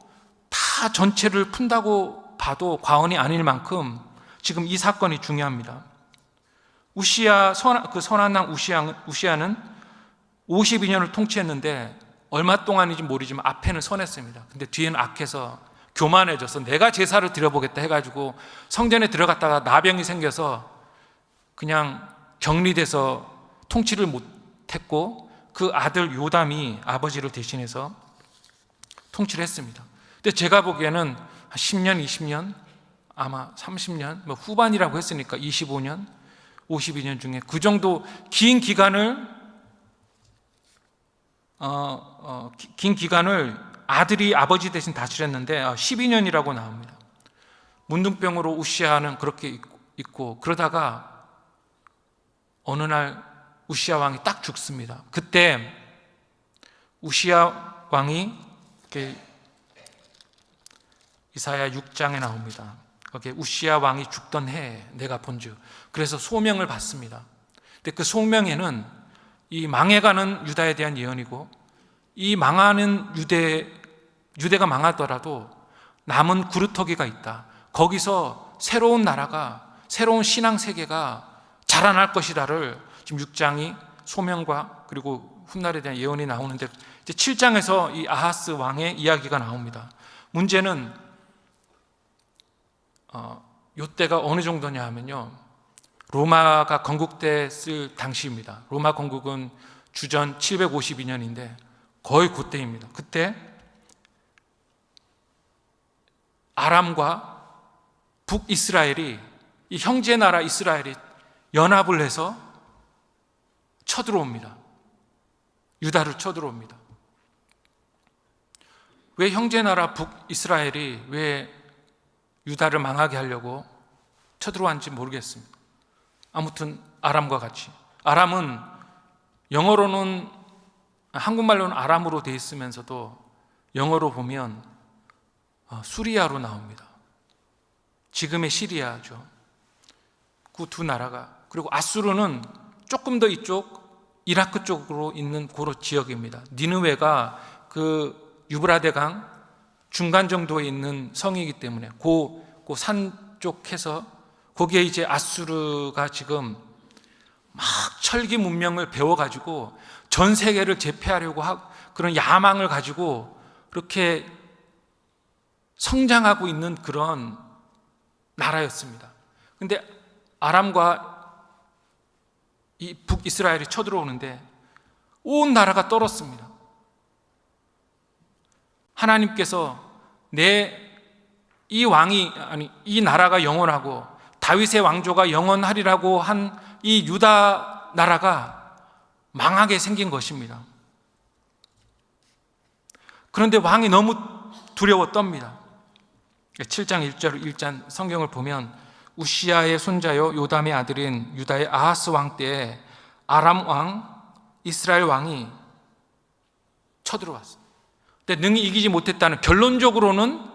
다 전체를 푼다고 봐도 과언이 아닐 만큼 지금 이 사건이 중요합니다. 그 선한 왕 우시야는 52년을 통치했는데 얼마 동안인지 모르지만 앞에는 선했습니다. 근데 뒤에는 악해서 교만해져서 내가 제사를 드려보겠다 해가지고 성전에 들어갔다가 나병이 생겨서 그냥 격리돼서 통치를 못했고, 그 아들 요담이 아버지를 대신해서 통치를 했습니다. 근데 제가 보기에는 한 10년, 20년, 아마 30년 후반이라고 했으니까 25년, 52년 중에 그 정도 긴 기간을 아들이 아버지 대신 다스렸는데 12년이라고 나옵니다. 문둥병으로 우시야는 그렇게 있고, 그러다가 어느 날 우시야 왕이 딱 죽습니다. 그때 우시야 왕이 이사야 6장에 나옵니다. 거기에 우시야 왕이 죽던 해에 내가 본즉, 그래서 소명을 받습니다. 근데 그 소명에는 이 망해가는 유다에 대한 예언이고, 이 망하는 유대가 망하더라도 남은 구루터기가 있다. 거기서 새로운 나라가, 새로운 신앙 세계가 자라날 것이다를 지금 6장이 소명과 그리고 훗날에 대한 예언이 나오는데, 이제 7장에서 이 아하스 왕의 이야기가 나옵니다. 문제는 이때가 어느 정도냐 하면요, 로마가 건국됐을 당시입니다. 로마 건국은 주전 752년인데 거의 그때입니다. 그때 아람과 북이스라엘이, 이 형제 나라 이스라엘이 연합을 해서 쳐들어옵니다. 유다를 쳐들어옵니다. 왜 형제 나라 북이스라엘이 왜 유다를 망하게 하려고 쳐들어왔는지 모르겠습니다. 아무튼 아람과 같이, 아람은 영어로는, 한국말로는 아람으로 되어 있으면서도 영어로 보면 수리아로 나옵니다. 지금의 시리아죠. 그 두 나라가. 그리고 아수르는 조금 더 이쪽 이라크 쪽으로 있는 그런 지역입니다. 니느웨가 그 유브라데강 중간 정도에 있는 성이기 때문에 그 산 쪽에서 거기에 이제 아수르가 지금 막 철기 문명을 배워가지고 전 세계를 제패하려고 하고 그런 야망을 가지고 그렇게 성장하고 있는 그런 나라였습니다. 근데 아람과 이 북이스라엘이 쳐들어오는데 온 나라가 떨었습니다. 하나님께서 이 나라가 영원하고 다윗의 왕조가 영원하리라고 한 이 유다 나라가 망하게 생긴 것입니다. 그런데 왕이 너무 두려워 떱니다. 7장 1절 성경을 보면 우시야의 손자요 요담의 아들인 유다의 아하스 왕 때에 아람 왕 이스라엘 왕이 쳐들어왔어요. 근데 능히 이기지 못했다는, 결론적으로는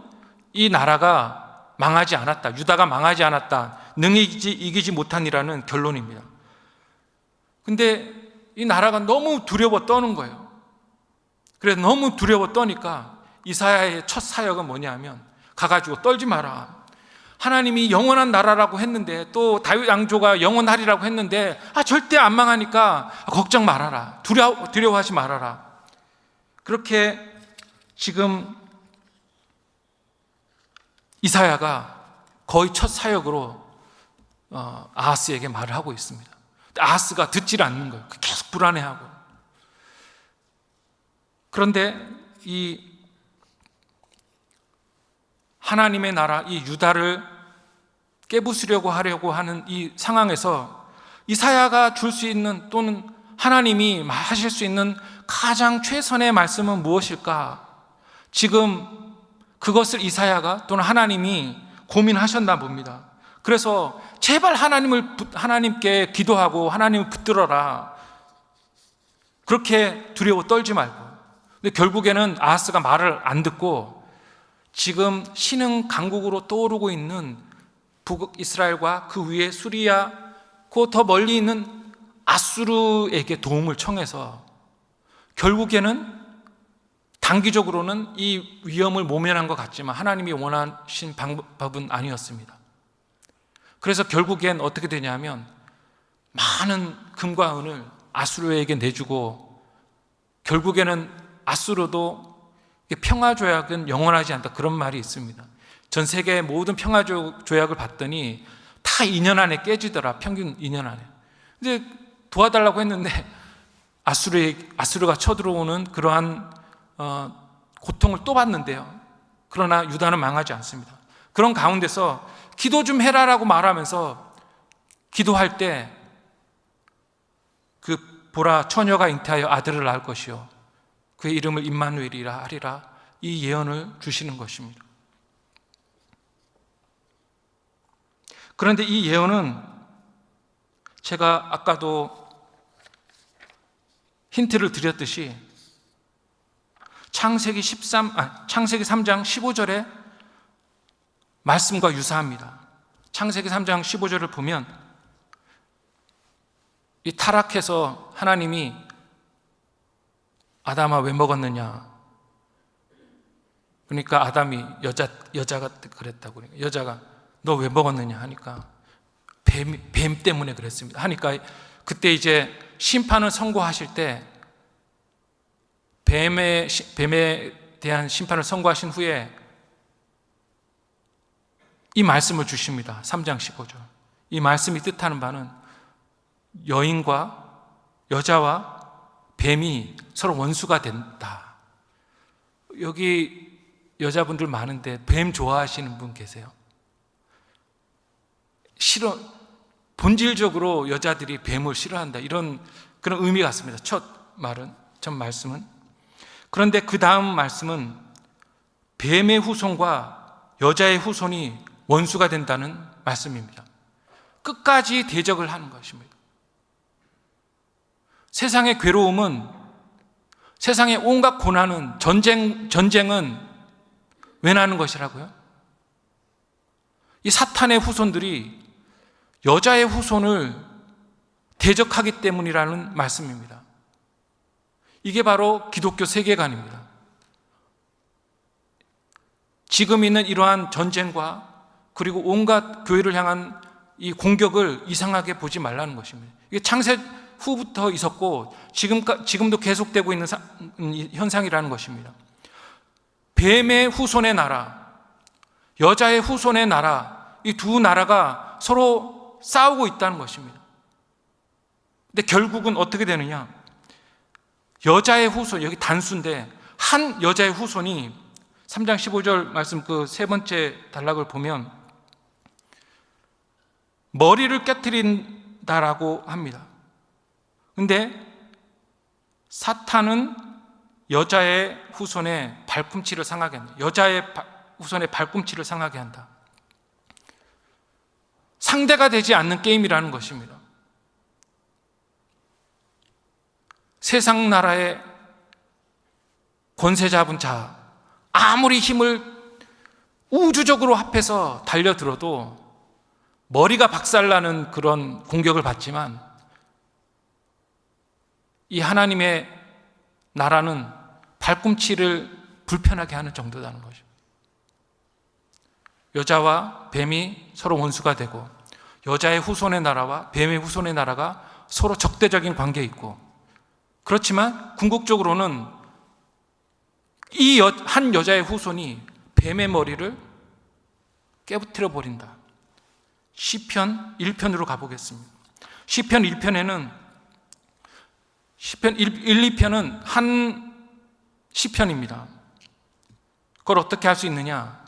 이 나라가 망하지 않았다, 유다가 망하지 않았다, 능히 이기지 못한이라는 결론입니다. 근데 이 나라가 너무 두려워 떠는 거예요. 그래서 너무 두려워 떠니까 이사야의 첫 사역은 뭐냐면 가가지고 떨지 마라. 하나님이 영원한 나라라고 했는데, 또 다윗 왕조가 영원하리라고 했는데 절대 안 망하니까 걱정 말아라, 두려워하지 말아라. 그렇게 지금 이사야가 거의 첫 사역으로 아하스에게 말을 하고 있습니다. 아하스가 듣지를 않는 거예요. 계속 불안해하고. 그런데 이 하나님의 나라, 이 유다를 깨부수려고 하려고 하는 이 상황에서 이사야가 줄 수 있는, 또는 하나님이 하실 수 있는 가장 최선의 말씀은 무엇일까? 지금 그것을 이사야가 또는 하나님이 고민하셨나 봅니다. 그래서 제발 하나님께 기도하고 하나님을 붙들어라. 그렇게 두려워 떨지 말고. 근데 결국에는 아하스가 말을 안 듣고 지금 신흥 강국으로 떠오르고 있는 북이스라엘과 그 위에 수리아, 그 더 멀리 있는 아수르에게 도움을 청해서 결국에는 단기적으로는 이 위험을 모면한 것 같지만 하나님이 원하신 방법은 아니었습니다. 그래서 결국엔 어떻게 되냐면 많은 금과 은을 아수르에게 내주고 결국에는 아수르도 평화조약은 영원하지 않다, 그런 말이 있습니다. 전 세계의 모든 평화조약을 봤더니 다 2년 안에 깨지더라, 평균 2년 안에. 근데 도와달라고 했는데 아수르가 쳐들어오는 그러한 고통을 또 받는데요. 그러나 유다는 망하지 않습니다. 그런 가운데서 기도 좀 해라라고 말하면서 기도할 때 그 보라, 처녀가 잉태하여 아들을 낳을 것이요 그의 이름을 임마누엘이라 하리라, 이 예언을 주시는 것입니다. 그런데 이 예언은 제가 아까도 힌트를 드렸듯이 창세기 3장 15절의 말씀과 유사합니다. 창세기 3장 15절을 보면 이 타락해서 하나님이 아담아 왜 먹었느냐, 그러니까 아담이 여자가 그랬다고, 여자가 너 왜 먹었느냐 하니까 뱀 때문에 그랬습니다 하니까 그때 이제 심판을 선고하실 때 뱀에 대한 심판을 선고하신 후에 이 말씀을 주십니다. 3장 15절. 이 말씀이 뜻하는 바는 여자와 뱀이 서로 원수가 된다. 여기 여자분들 많은데 뱀 좋아하시는 분 계세요? 본질적으로 여자들이 뱀을 싫어한다, 이런 그런 의미 같습니다. 첫 말씀은. 그런데 그 다음 말씀은 뱀의 후손과 여자의 후손이 원수가 된다는 말씀입니다. 끝까지 대적을 하는 것입니다. 세상의 괴로움은, 세상의 온갖 고난은, 전쟁은 왜 나는 것이라고요? 이 사탄의 후손들이 여자의 후손을 대적하기 때문이라는 말씀입니다. 이게 바로 기독교 세계관입니다. 지금 있는 이러한 전쟁과 그리고 온갖 교회를 향한 이 공격을 이상하게 보지 말라는 것입니다. 이게 창세 후부터 있었고 지금도 계속되고 있는 현상이라는 것입니다. 뱀의 후손의 나라, 여자의 후손의 나라, 이 두 나라가 서로 싸우고 있다는 것입니다. 근데 결국은 어떻게 되느냐? 여자의 후손, 여기 단수인데 한 여자의 후손이 3장 15절 말씀 그 세 번째 단락을 보면 머리를 깨트린다라고 합니다. 근데 사탄은 여자의 후손의 발꿈치를 상하게 한다. 여자의 후손의 발꿈치를 상하게 한다. 상대가 되지 않는 게임이라는 것입니다. 세상 나라의 권세 잡은 자, 아무리 힘을 우주적으로 합해서 달려들어도 머리가 박살나는 그런 공격을 받지만 이 하나님의 나라는 발꿈치를 불편하게 하는 정도라는 것입니다. 여자와 뱀이 서로 원수가 되고 여자의 후손의 나라와 뱀의 후손의 나라가 서로 적대적인 관계에 있고, 그렇지만 궁극적으로는 이 한 여자의 후손이 뱀의 머리를 깨부트려 버린다. 시편 1편으로 가보겠습니다. 시편 1편에는 시편 1, 2편은 한 시편입니다. 그걸 어떻게 할 수 있느냐?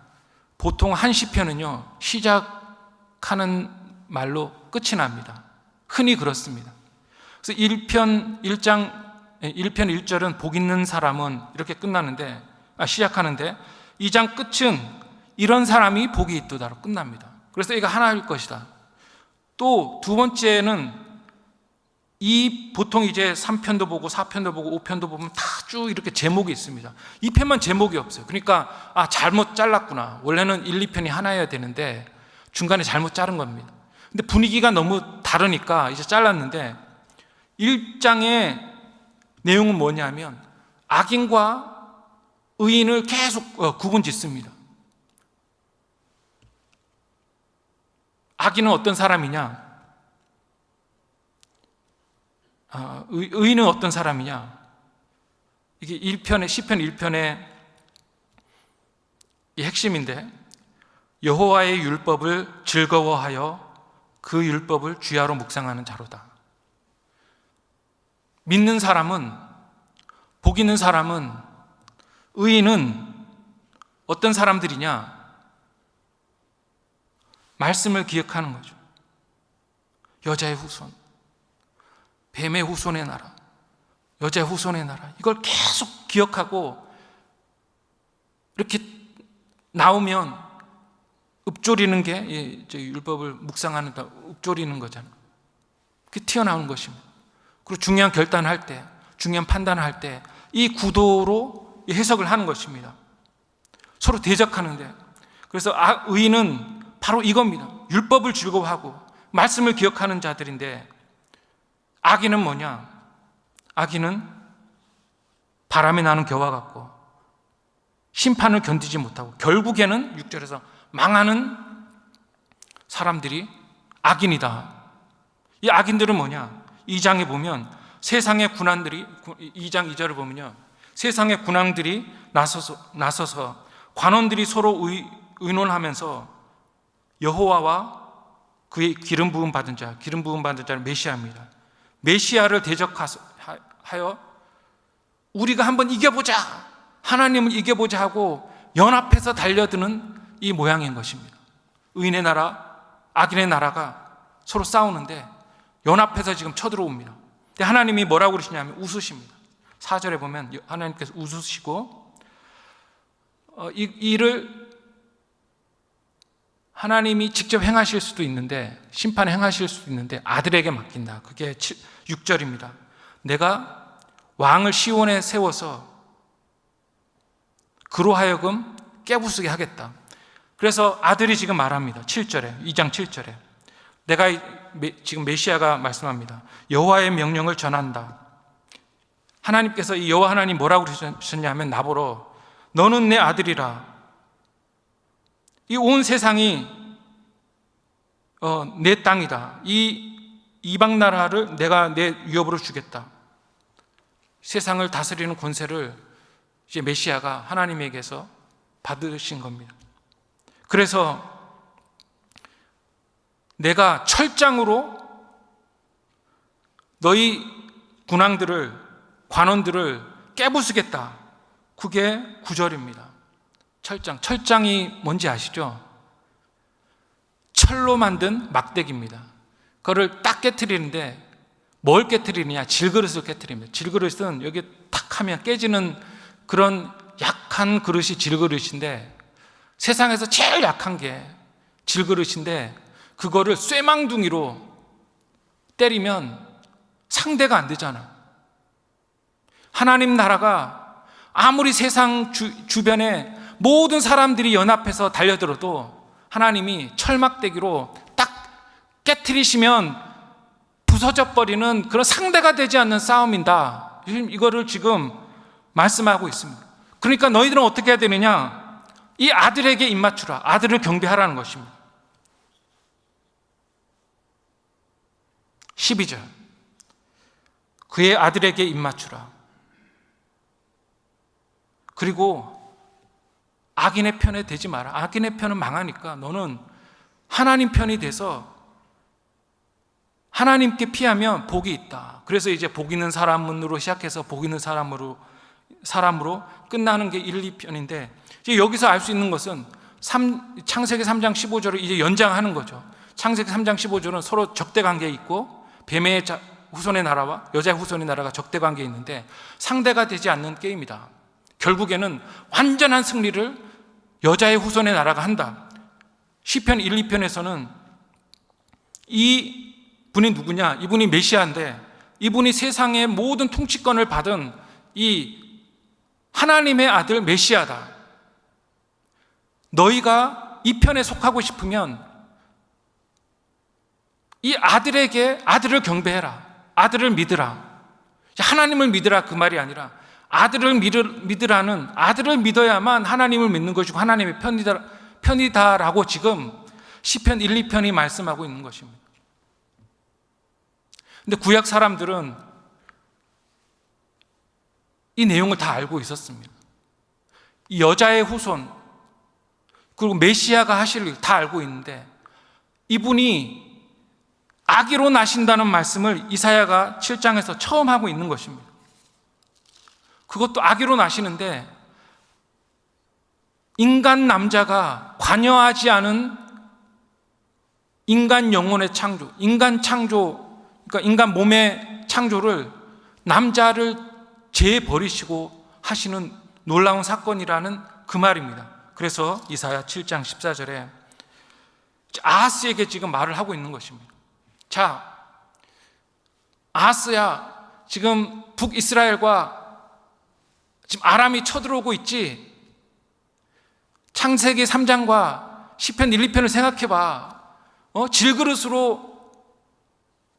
보통 한 시편은요, 시작하는 말로 끝이 납니다. 흔히 그렇습니다. 그래서 1편 1절은 복 있는 사람은 이렇게 끝나는데, 시작하는데 2장 끝은 이런 사람이 복이 있도다로 끝납니다. 그래서 이거 하나일 것이다. 또 두 번째는 이 보통 이제 3편도 보고 4편도 보고 5편도 보면 다 쭉 이렇게 제목이 있습니다. 2편만 제목이 없어요. 그러니까 잘못 잘랐구나. 원래는 1, 2편이 하나여야 되는데 중간에 잘못 자른 겁니다. 근데 분위기가 너무 다르니까 이제 잘랐는데 1장의 내용은 뭐냐면 악인과 의인을 계속 구분짓습니다. 악인은 어떤 사람이냐? 의인은 어떤 사람이냐? 이게 1편의 시편 1편의 이 핵심인데, 여호와의 율법을 즐거워하여 그 율법을 주야로 묵상하는 자로다. 믿는 사람은, 복 있는 사람은, 의인은 어떤 사람들이냐? 말씀을 기억하는 거죠. 여자의 후손, 뱀의 후손의 나라, 여자의 후손의 나라, 이걸 계속 기억하고 이렇게 나오면 읊조리는 게 율법을 묵상하는 읊조리는 거잖아요. 그게 튀어나오는 것입니다. 그리고 중요한 결단할 때, 중요한 판단할 때 이 구도로 해석을 하는 것입니다. 서로 대적하는데, 그래서 의인은 바로 이겁니다. 율법을 즐거워하고 말씀을 기억하는 자들인데, 악인은 뭐냐? 악인은 바람이 나는 겨와 같고 심판을 견디지 못하고 결국에는 6절에서 망하는 사람들이 악인이다. 이 악인들은 뭐냐? 2장에 보면 세상의 군왕들이, 2장 2절을 보면요, 세상의 군왕들이 나서서 관원들이 서로 의논하면서 여호와와 그의 기름 부음 받은 자는 메시아입니다. 메시아를 대적하여 우리가 한번 이겨보자, 하나님을 이겨보자 하고 연합해서 달려드는 이 모양인 것입니다. 의인의 나라, 악인의 나라가 서로 싸우는데 연합해서 지금 쳐들어옵니다. 근데 하나님이 뭐라고 그러시냐면 웃으십니다. 4절에 보면 하나님께서 웃으시고 이 일을 하나님이 직접 행하실 수도 있는데, 심판 행하실 수도 있는데 아들에게 맡긴다. 그게 6절입니다. 내가 왕을 시온에 세워서 그로 하여금 깨부수게 하겠다. 그래서 아들이 지금 말합니다. 7절에, 2장 7절에 내가 지금 메시아가 말씀합니다. 여호와의 명령을 전한다. 하나님께서 이 여호와 하나님 뭐라고 그러셨냐 하면 나보러 너는 내 아들이라. 이 온 세상이 내 땅이다. 이 이방 나라를 내가 내 위협으로 주겠다. 세상을 다스리는 권세를 이제 메시아가 하나님에게서 받으신 겁니다. 그래서 내가 철장으로 너희 군왕들을, 관원들을 깨부수겠다. 그게 9절입니다. 철장이 뭔지 아시죠? 철로 만든 막대기입니다. 그거를 딱 깨트리는데 뭘 깨트리느냐? 질그릇을 깨트립니다. 질그릇은 여기 탁 하면 깨지는 그런 약한 그릇이 질그릇인데, 세상에서 제일 약한 게 질그릇인데 그거를 쇠망둥이로 때리면 상대가 안 되잖아. 하나님 나라가 아무리 세상 주변에 모든 사람들이 연합해서 달려들어도 하나님이 철막대기로 딱 깨트리시면 부서져 버리는 그런 상대가 되지 않는 싸움이다. 이거를 지금 말씀하고 있습니다. 그러니까 너희들은 어떻게 해야 되느냐? 이 아들에게 입맞추라. 아들을 경배하라는 것입니다. 12절 그의 아들에게 입맞추라. 그리고 악인의 편에 되지 마라. 악인의 편은 망하니까 너는 하나님 편이 돼서 하나님께 피하면 복이 있다. 그래서 이제 복 있는 사람으로 시작해서 복 있는 사람으로 끝나는 게 1, 2편인데, 이제 여기서 알 수 있는 것은 창세기 3장 15절을 이제 연장하는 거죠. 창세기 3장 15절은 서로 적대 관계에 있고 뱀의 후손의 나라와 여자의 후손의 나라가 적대 관계에 있는데 상대가 되지 않는 게임이다. 결국에는 완전한 승리를 여자의 후손의 나라가 한다. 시편 1, 2편에서는 이 분이 누구냐? 이분이 메시아인데 이분이 세상의 모든 통치권을 받은 이 하나님의 아들 메시아다. 너희가 이 편에 속하고 싶으면 이 아들을 경배해라. 아들을 믿으라. 하나님을 믿으라 그 말이 아니라 아들을 믿으라는, 아들을 믿어야만 하나님을 믿는 것이고 하나님의 편이다라고 지금 시편 1, 2편이 말씀하고 있는 것입니다. 근데 구약 사람들은 이 내용을 다 알고 있었습니다. 이 여자의 후손 그리고 메시아가 하실 일 다 알고 있는데 이분이 아기로 나신다는 말씀을 이사야가 7장에서 처음 하고 있는 것입니다. 그것도 아기로 나시는데 인간 남자가 관여하지 않은 인간 영혼의 창조, 그러니까 인간 몸의 창조를 남자를 재버리시고 하시는 놀라운 사건이라는 그 말입니다. 그래서 이사야 7장 14절에 아하스에게 지금 말을 하고 있는 것입니다. 자, 아하스야, 지금 북이스라엘과 지금 아람이 쳐들어오고 있지. 창세기 3장과 시편 1, 2편을 생각해봐.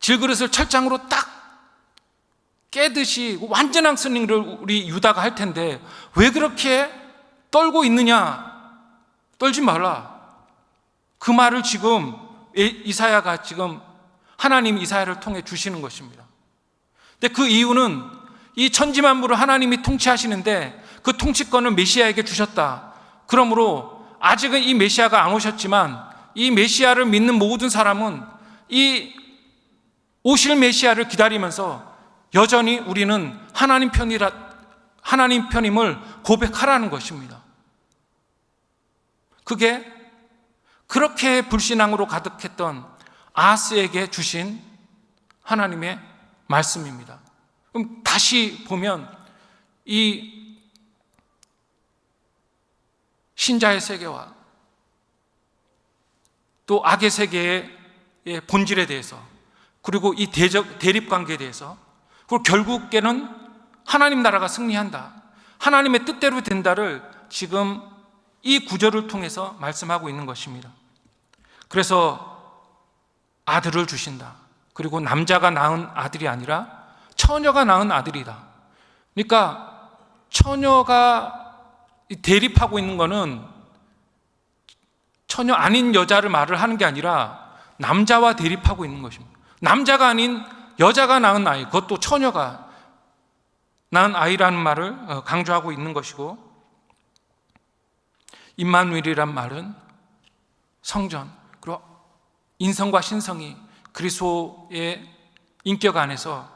질그릇을 철장으로 딱 깨듯이 완전한 승리를 우리 유다가 할 텐데 왜 그렇게 떨고 있느냐? 떨지 말라. 그 말을 지금 이사야가 지금 하나님 이사야를 통해 주시는 것입니다. 근데 그 이유는 이 천지만물을 하나님이 통치하시는데 그 통치권을 메시아에게 주셨다. 그러므로 아직은 이 메시아가 안 오셨지만 이 메시아를 믿는 모든 사람은 이 오실 메시아를 기다리면서 여전히 우리는 하나님 편임을 고백하라는 것입니다. 그게 그렇게 불신앙으로 가득했던 아하스에게 주신 하나님의 말씀입니다. 그럼 다시 보면 이 신자의 세계와 또 악의 세계의 본질에 대해서 그리고 이 대립관계에 대해서 그리고 결국에는 하나님 나라가 승리한다, 하나님의 뜻대로 된다를 지금 이 구절을 통해서 말씀하고 있는 것입니다. 그래서 아들을 주신다. 그리고 남자가 낳은 아들이 아니라 처녀가 낳은 아들이다. 그러니까 처녀가 대립하고 있는 거는 처녀 아닌 여자를 말을 하는 게 아니라 남자와 대립하고 있는 것입니다. 남자가 아닌 여자가 낳은 아이, 그것도 처녀가 낳은 아이라는 말을 강조하고 있는 것이고, 임마누엘이란 말은 성전, 그리고 인성과 신성이 그리스도의 인격 안에서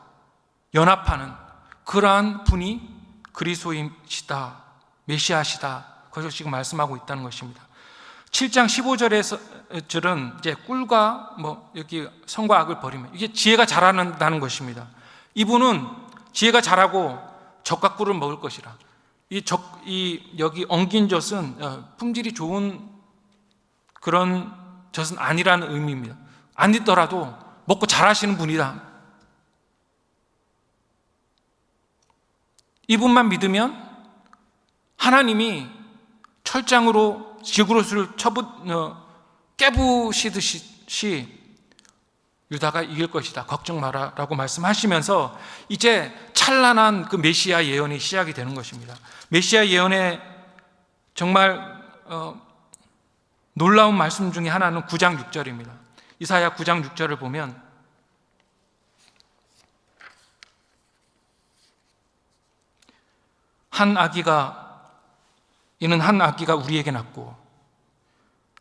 연합하는 그러한 분이 그리스도이시다, 메시아시다, 그것을 지금 말씀하고 있다는 것입니다. 7장 15절은 이제 꿀과 여기 선과 악을 버리면 이게 지혜가 자라난다는 것입니다. 이분은 지혜가 자라고 젖과 꿀을 먹을 것이라. 여기 엉긴 젖은 품질이 좋은 그런 젖은 아니라는 의미입니다. 안 있더라도 먹고 자라시는 분이다. 이분만 믿으면 하나님이 철장으로 질그릇을 깨부시듯이 유다가 이길 것이다, 걱정 마라 라고 말씀하시면서 이제 찬란한 그 메시아 예언이 시작이 되는 것입니다. 메시아 예언의 정말 놀라운 말씀 중에 하나는 9장 6절입니다. 이사야 9장 6절을 보면 이는 한 아기가 우리에게 낳고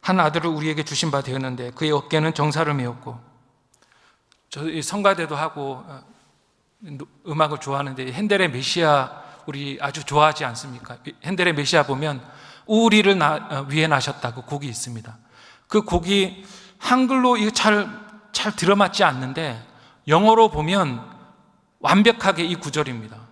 한 아들을 우리에게 주신 바 되었는데 그의 어깨는 정사를 메었고, 저 성가대도 하고 음악을 좋아하는데 핸델의 메시아 우리 아주 좋아하지 않습니까? 핸델의 메시아 보면 우리를 위해 나셨다, 그 곡이 있습니다. 그 곡이 한글로 이거 잘 들어맞지 않는데 영어로 보면 완벽하게 이 구절입니다.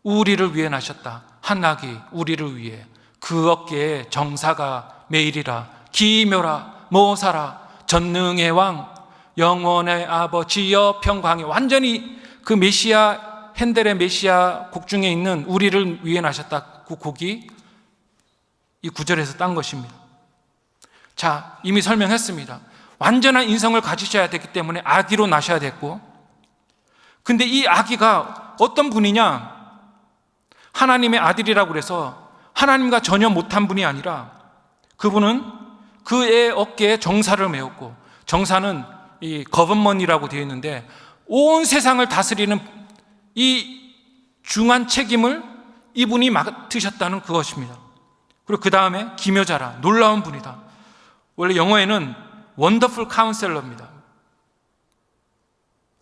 우리를 위해 나셨다, 한 아기 우리를 위해, 그 어깨에 정사가 매일이라, 기묘라 모사라 전능의 왕, 영원의 아버지여 평강이, 완전히 그 메시아, 핸델의 메시아 곡 중에 있는 우리를 위해 나셨다, 그 곡이 이 구절에서 딴 것입니다. 자, 이미 설명했습니다. 완전한 인성을 가지셔야 되기 때문에 아기로 나셔야 됐고, 근데 이 아기가 어떤 분이냐? 하나님의 아들이라고 그래서 하나님과 전혀 못한 분이 아니라, 그분은 그의 어깨에 정사를 메었고, 정사는 이 거ቨ먼이라고 되어 있는데 온 세상을 다스리는 이 중한 책임을 이분이 맡으셨다는 그것입니다. 그리고 그 다음에 기묘자라, 놀라운 분이다. 원래 영어에는 원더풀 카운셀러입니다.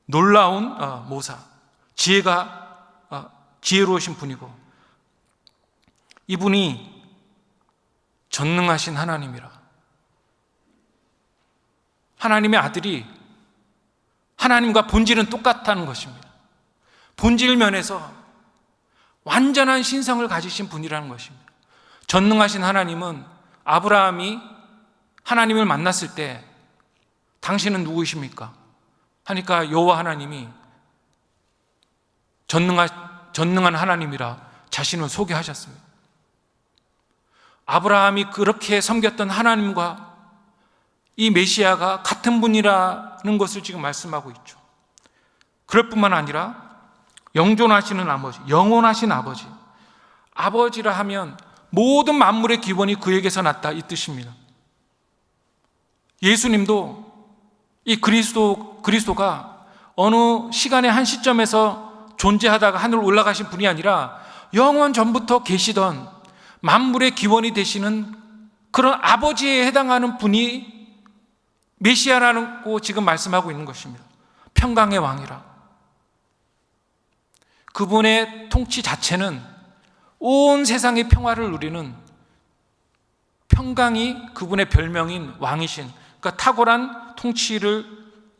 놀라운 모사, 지혜로우신 분이고, 이분이 전능하신 하나님이라. 하나님의 아들이 하나님과 본질은 똑같다는 것입니다. 본질 면에서 완전한 신성을 가지신 분이라는 것입니다. 전능하신 하나님은 아브라함이 하나님을 만났을 때 당신은 누구이십니까? 하니까 여호와 하나님이 전능한 하나님이라 자신을 소개하셨습니다. 아브라함이 그렇게 섬겼던 하나님과 이 메시아가 같은 분이라는 것을 지금 말씀하고 있죠. 그럴 뿐만 아니라 영존하시는 아버지, 영원하신 아버지, 아버지라 하면 모든 만물의 기원이 그에게서 났다, 이 뜻입니다. 예수님도 이 그리스도가 어느 시간의 한 시점에서 존재하다가 하늘 올라가신 분이 아니라 영원 전부터 계시던 만물의 기원이 되시는 그런 아버지에 해당하는 분이 메시아라고 지금 말씀하고 있는 것입니다. 평강의 왕이라. 그분의 통치 자체는 온 세상의 평화를 누리는, 평강이 그분의 별명인 왕이신, 그러니까 탁월한 통치를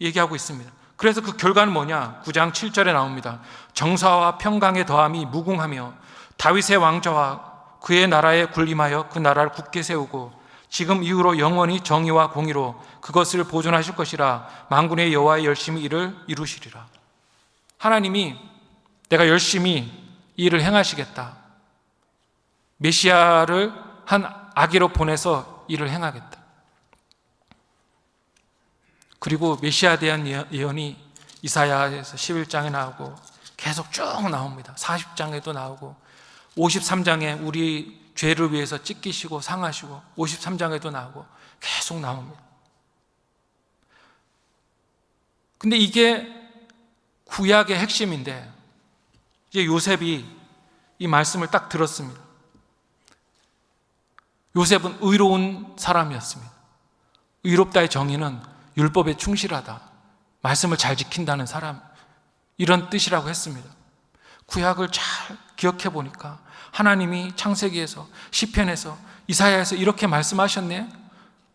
얘기하고 있습니다. 그래서 그 결과는 뭐냐? 9장 7절에 나옵니다. 정사와 평강의 더함이 무궁하며 다윗의 왕좌와 그의 나라에 군림하여 그 나라를 굳게 세우고 지금 이후로 영원히 정의와 공의로 그것을 보존하실 것이라. 만군의 여호와의 열심히 이를 이루시리라. 하나님이 내가 열심히 이 일을 행하시겠다. 메시아를 한 아기로 보내서 일을 행하겠다. 그리고 메시아에 대한 예언이 이사야에서 11장에 나오고 계속 쭉 나옵니다. 40장에도 나오고 53장에 우리 죄를 위해서 찢기시고 상하시고 53장에도 나오고 계속 나옵니다. 근데 이게 구약의 핵심인데, 이제 요셉이 이 말씀을 딱 들었습니다. 요셉은 의로운 사람이었습니다. 의롭다의 정의는 율법에 충실하다, 말씀을 잘 지킨다는 사람, 이런 뜻이라고 했습니다. 구약을 잘 기억해 보니까 하나님이 창세기에서, 시편에서, 이사야에서 이렇게 말씀하셨네.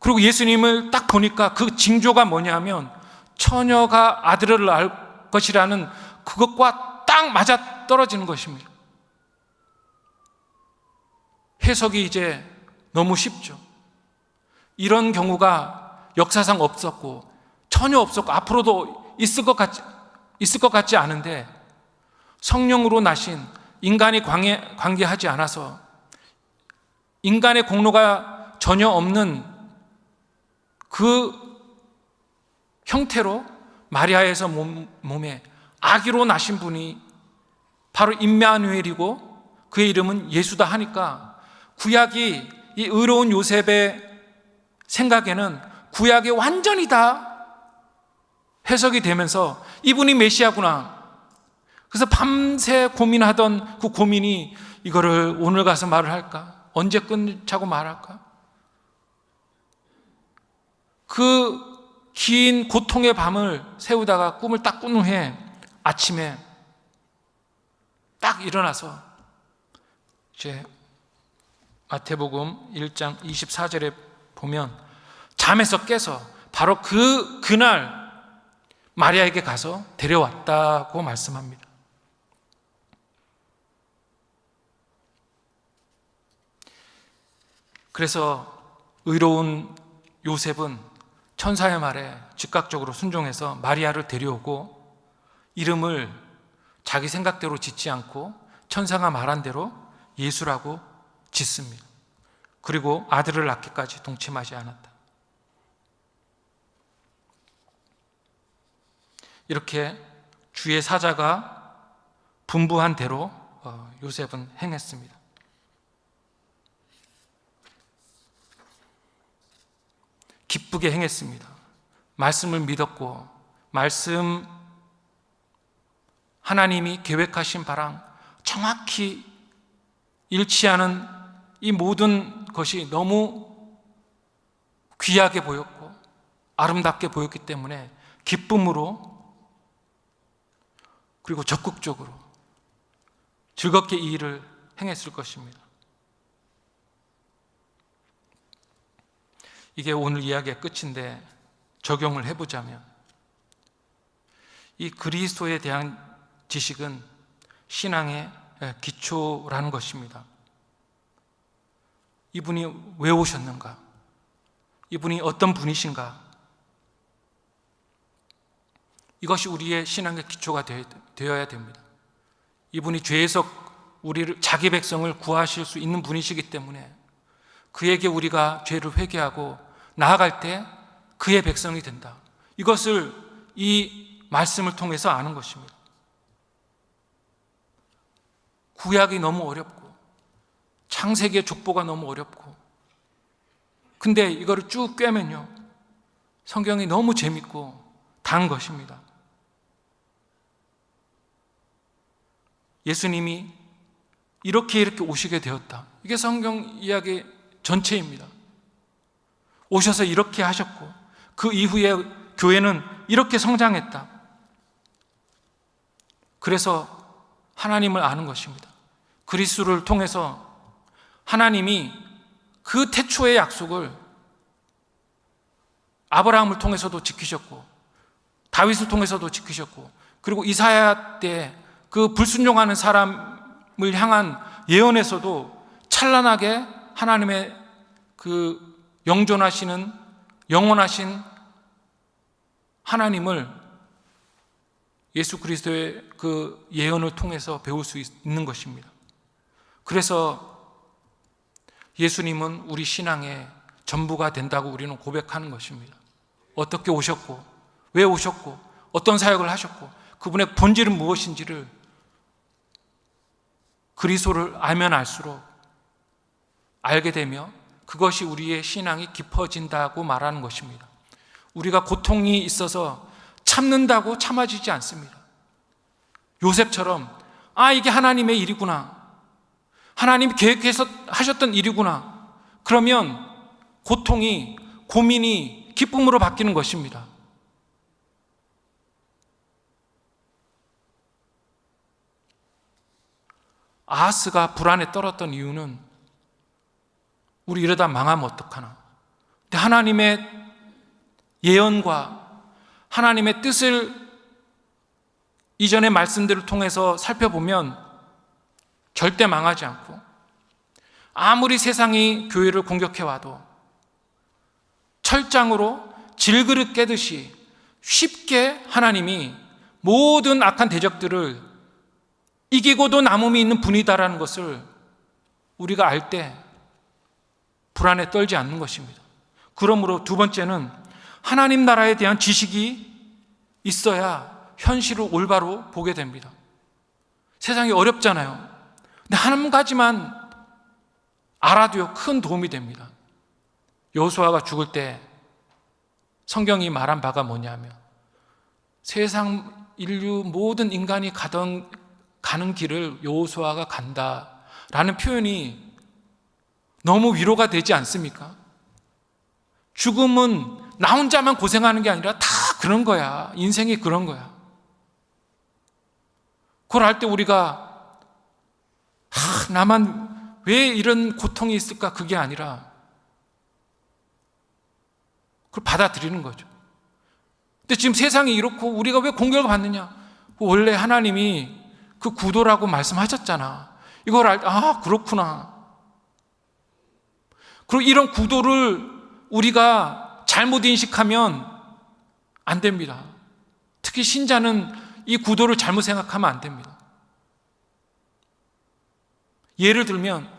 그리고 예수님을 딱 보니까 그 징조가 뭐냐면 처녀가 아들을 낳을 것이라는 그것과 딱 맞아 떨어지는 것입니다. 해석이 이제 너무 쉽죠. 이런 경우가 역사상 없었고 전혀 없었고 앞으로도 있을 것 같지 않은데, 성령으로 나신 인간이 관계하지 않아서 인간의 공로가 전혀 없는 그 형태로 마리아에서 몸에 아기로 나신 분이 바로 임마누엘이고 그의 이름은 예수다 하니까, 구약이 이 의로운 요셉의 생각에는 구약이 완전히 다 해석이 되면서 이분이 메시아구나. 그래서 밤새 고민하던 그 고민이, 이거를 오늘 가서 말을 할까? 언제 끝차고 말할까? 그 긴 고통의 밤을 새우다가 꿈을 딱 꾼 후에 아침에 딱 일어나서 이제 마태복음 1장 24절에 보면 잠에서 깨서 바로 그날 마리아에게 가서 데려왔다고 말씀합니다. 그래서 의로운 요셉은 천사의 말에 즉각적으로 순종해서 마리아를 데려오고 이름을 자기 생각대로 짓지 않고 천사가 말한 대로 예수라고 짓습니다. 그리고 아들을 낳기까지 동침하지 않았다. 이렇게 주의 사자가 분부한 대로 요셉은 행했습니다. 기쁘게 행했습니다. 말씀을 믿었고 말씀 하나님이 계획하신 바랑 정확히 일치하는 이 모든 것이 너무 귀하게 보였고 아름답게 보였기 때문에 기쁨으로 그리고 적극적으로 즐겁게 이 일을 행했을 것입니다. 이게 오늘 이야기의 끝인데 적용을 해보자면 이 그리스도에 대한 지식은 신앙의 기초라는 것입니다. 이분이 왜 오셨는가? 이분이 어떤 분이신가? 이것이 우리의 신앙의 기초가 되어야 됩니다. 이분이 죄에서 우리를 자기 백성을 구하실 수 있는 분이시기 때문에 그에게 우리가 죄를 회개하고 나아갈 때 그의 백성이 된다. 이것을 이 말씀을 통해서 아는 것입니다. 구약이 너무 어렵고 창세기의 족보가 너무 어렵고 근데 이거를 쭉 꿰면요 성경이 너무 재밌고 단 것입니다. 예수님이 이렇게 오시게 되었다. 이게 성경 이야기 전체입니다. 오셔서 이렇게 하셨고 그 이후에 교회는 이렇게 성장했다. 그래서 하나님을 아는 것입니다. 그리스도를 통해서 하나님이 그 태초의 약속을 아브라함을 통해서도 지키셨고 다윗을 통해서도 지키셨고 그리고 이사야 때 그 불순종하는 사람을 향한 예언에서도 찬란하게 하나님의 그 영존하시는 영원하신 하나님을 예수 그리스도의 그 예언을 통해서 배울 수 있는 것입니다. 그래서 예수님은 우리 신앙의 전부가 된다고 우리는 고백하는 것입니다. 어떻게 오셨고 왜 오셨고 어떤 사역을 하셨고 그분의 본질은 무엇인지를 그리스도를 알면 알수록 알게 되며 그것이 우리의 신앙이 깊어진다고 말하는 것입니다. 우리가 고통이 있어서 참는다고 참아지지 않습니다. 요셉처럼 이게 하나님의 일이구나, 하나님이 계획해서 하셨던 일이구나, 그러면 고통이 고민이 기쁨으로 바뀌는 것입니다. 아하스가 불안에 떨었던 이유는 우리 이러다 망하면 어떡하나. 근데 하나님의 예언과 하나님의 뜻을 이전의 말씀들을 통해서 살펴보면 절대 망하지 않고 아무리 세상이 교회를 공격해와도 철장으로 질그릇 깨듯이 쉽게 하나님이 모든 악한 대적들을 이기고도 남음이 있는 분이다라는 것을 우리가 알 때 불안에 떨지 않는 것입니다. 그러므로 두 번째는 하나님 나라에 대한 지식이 있어야 현실을 올바로 보게 됩니다. 세상이 어렵잖아요. 근데 한 가지만 알아도요 큰 도움이 됩니다. 여호수아가 죽을 때 성경이 말한 바가 뭐냐면 세상 인류 모든 인간이 가는 길을 여호수아가 간다라는 표현이 너무 위로가 되지 않습니까? 죽음은 나 혼자만 고생하는 게 아니라 다 그런 거야. 인생이 그런 거야. 그걸 할 때 우리가 나만 왜 이런 고통이 있을까? 그게 아니라 그걸 받아들이는 거죠. 근데 지금 세상이 이렇고 우리가 왜 공격을 받느냐? 원래 하나님이 그 구도라고 말씀하셨잖아. 이걸 그렇구나. 그리고 이런 구도를 우리가 잘못 인식하면 안 됩니다. 특히 신자는 이 구도를 잘못 생각하면 안 됩니다. 예를 들면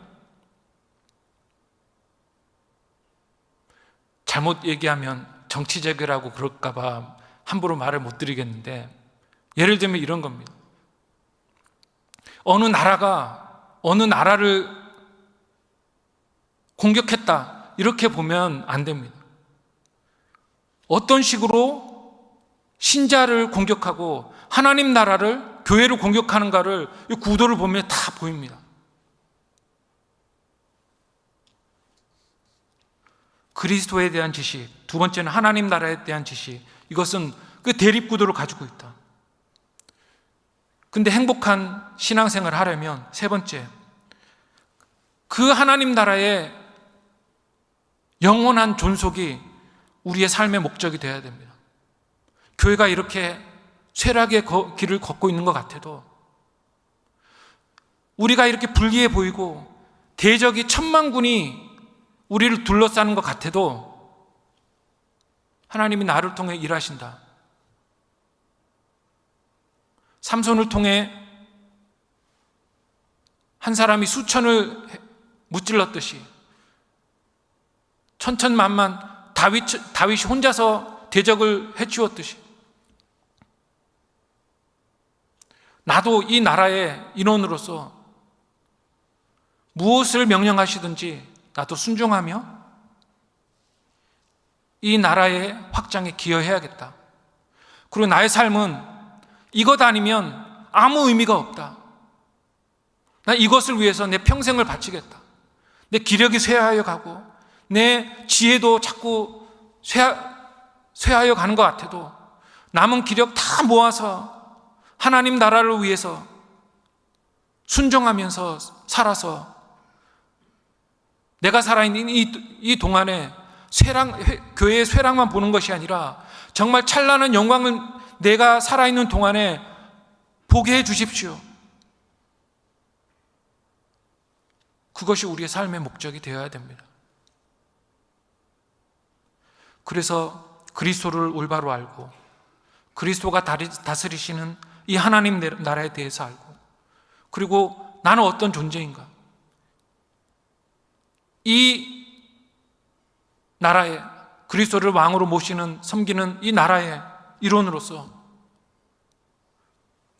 잘못 얘기하면 정치적이라고 그럴까 봐 함부로 말을 못 드리겠는데, 예를 들면 이런 겁니다. 어느 나라가 어느 나라를 공격했다, 이렇게 보면 안 됩니다. 어떤 식으로 신자를 공격하고 하나님 나라를, 교회를 공격하는가를 이 구도를 보면 다 보입니다. 그리스도에 대한 지식, 두 번째는 하나님 나라에 대한 지식, 이것은 그 대립구도를 가지고 있다. 근데 행복한 신앙생활을 하려면 세 번째, 그 하나님 나라의 영원한 존속이 우리의 삶의 목적이 되어야 됩니다. 교회가 이렇게 쇠락의 길을 걷고 있는 것 같아도, 우리가 이렇게 불리해 보이고 대적이 천만군이 우리를 둘러싸는 것 같아도 하나님이 나를 통해 일하신다. 삼손을 통해 한 사람이 수천을 무찔렀듯이 천천만만 다윗이 혼자서 대적을 해치웠듯이 나도 이 나라의 인원으로서 무엇을 명령하시든지 나도 순종하며 이 나라의 확장에 기여해야겠다. 그리고 나의 삶은 이것 아니면 아무 의미가 없다. 나 이것을 위해서 내 평생을 바치겠다. 내 기력이 쇠하여 가고 내 지혜도 자꾸 쇠하여 가는 것 같아도 남은 기력 다 모아서 하나님 나라를 위해서 순종하면서 살아서 내가 살아있는 이 동안에 교회의 쇠락만 보는 것이 아니라 정말 찬란한 영광을 내가 살아있는 동안에 보게 해 주십시오. 그것이 우리의 삶의 목적이 되어야 됩니다. 그래서 그리스도를 올바로 알고 그리스도가 다스리시는 이 하나님 나라에 대해서 알고, 그리고 나는 어떤 존재인가, 이 나라에 그리스도를 왕으로 모시는, 섬기는 이 나라의 일원으로서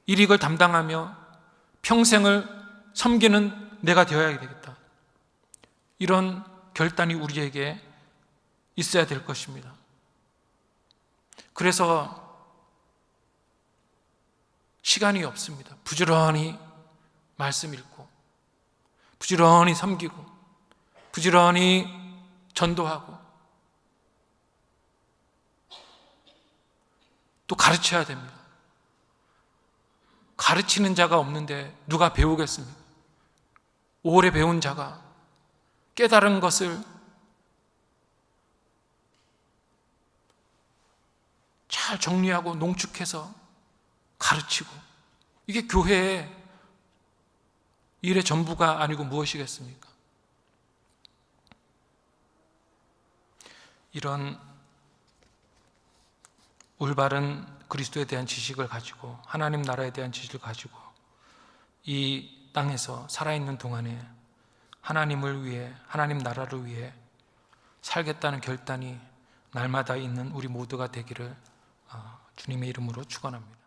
일익을 담당하며 평생을 섬기는 내가 되어야 되겠다. 이런 결단이 우리에게 있어야 될 것입니다. 그래서 시간이 없습니다. 부지런히 말씀 읽고, 부지런히 섬기고, 부지런히 전도하고, 또 가르쳐야 됩니다. 가르치는 자가 없는데 누가 배우겠습니까? 오래 배운 자가 깨달은 것을 잘 정리하고 농축해서 가르치고, 이게 교회의 일의 전부가 아니고 무엇이겠습니까? 이런 올바른 그리스도에 대한 지식을 가지고, 하나님 나라에 대한 지식을 가지고 이 땅에서 살아있는 동안에 하나님을 위해, 하나님 나라를 위해 살겠다는 결단이 날마다 있는 우리 모두가 되기를 주님의 이름으로 축원합니다.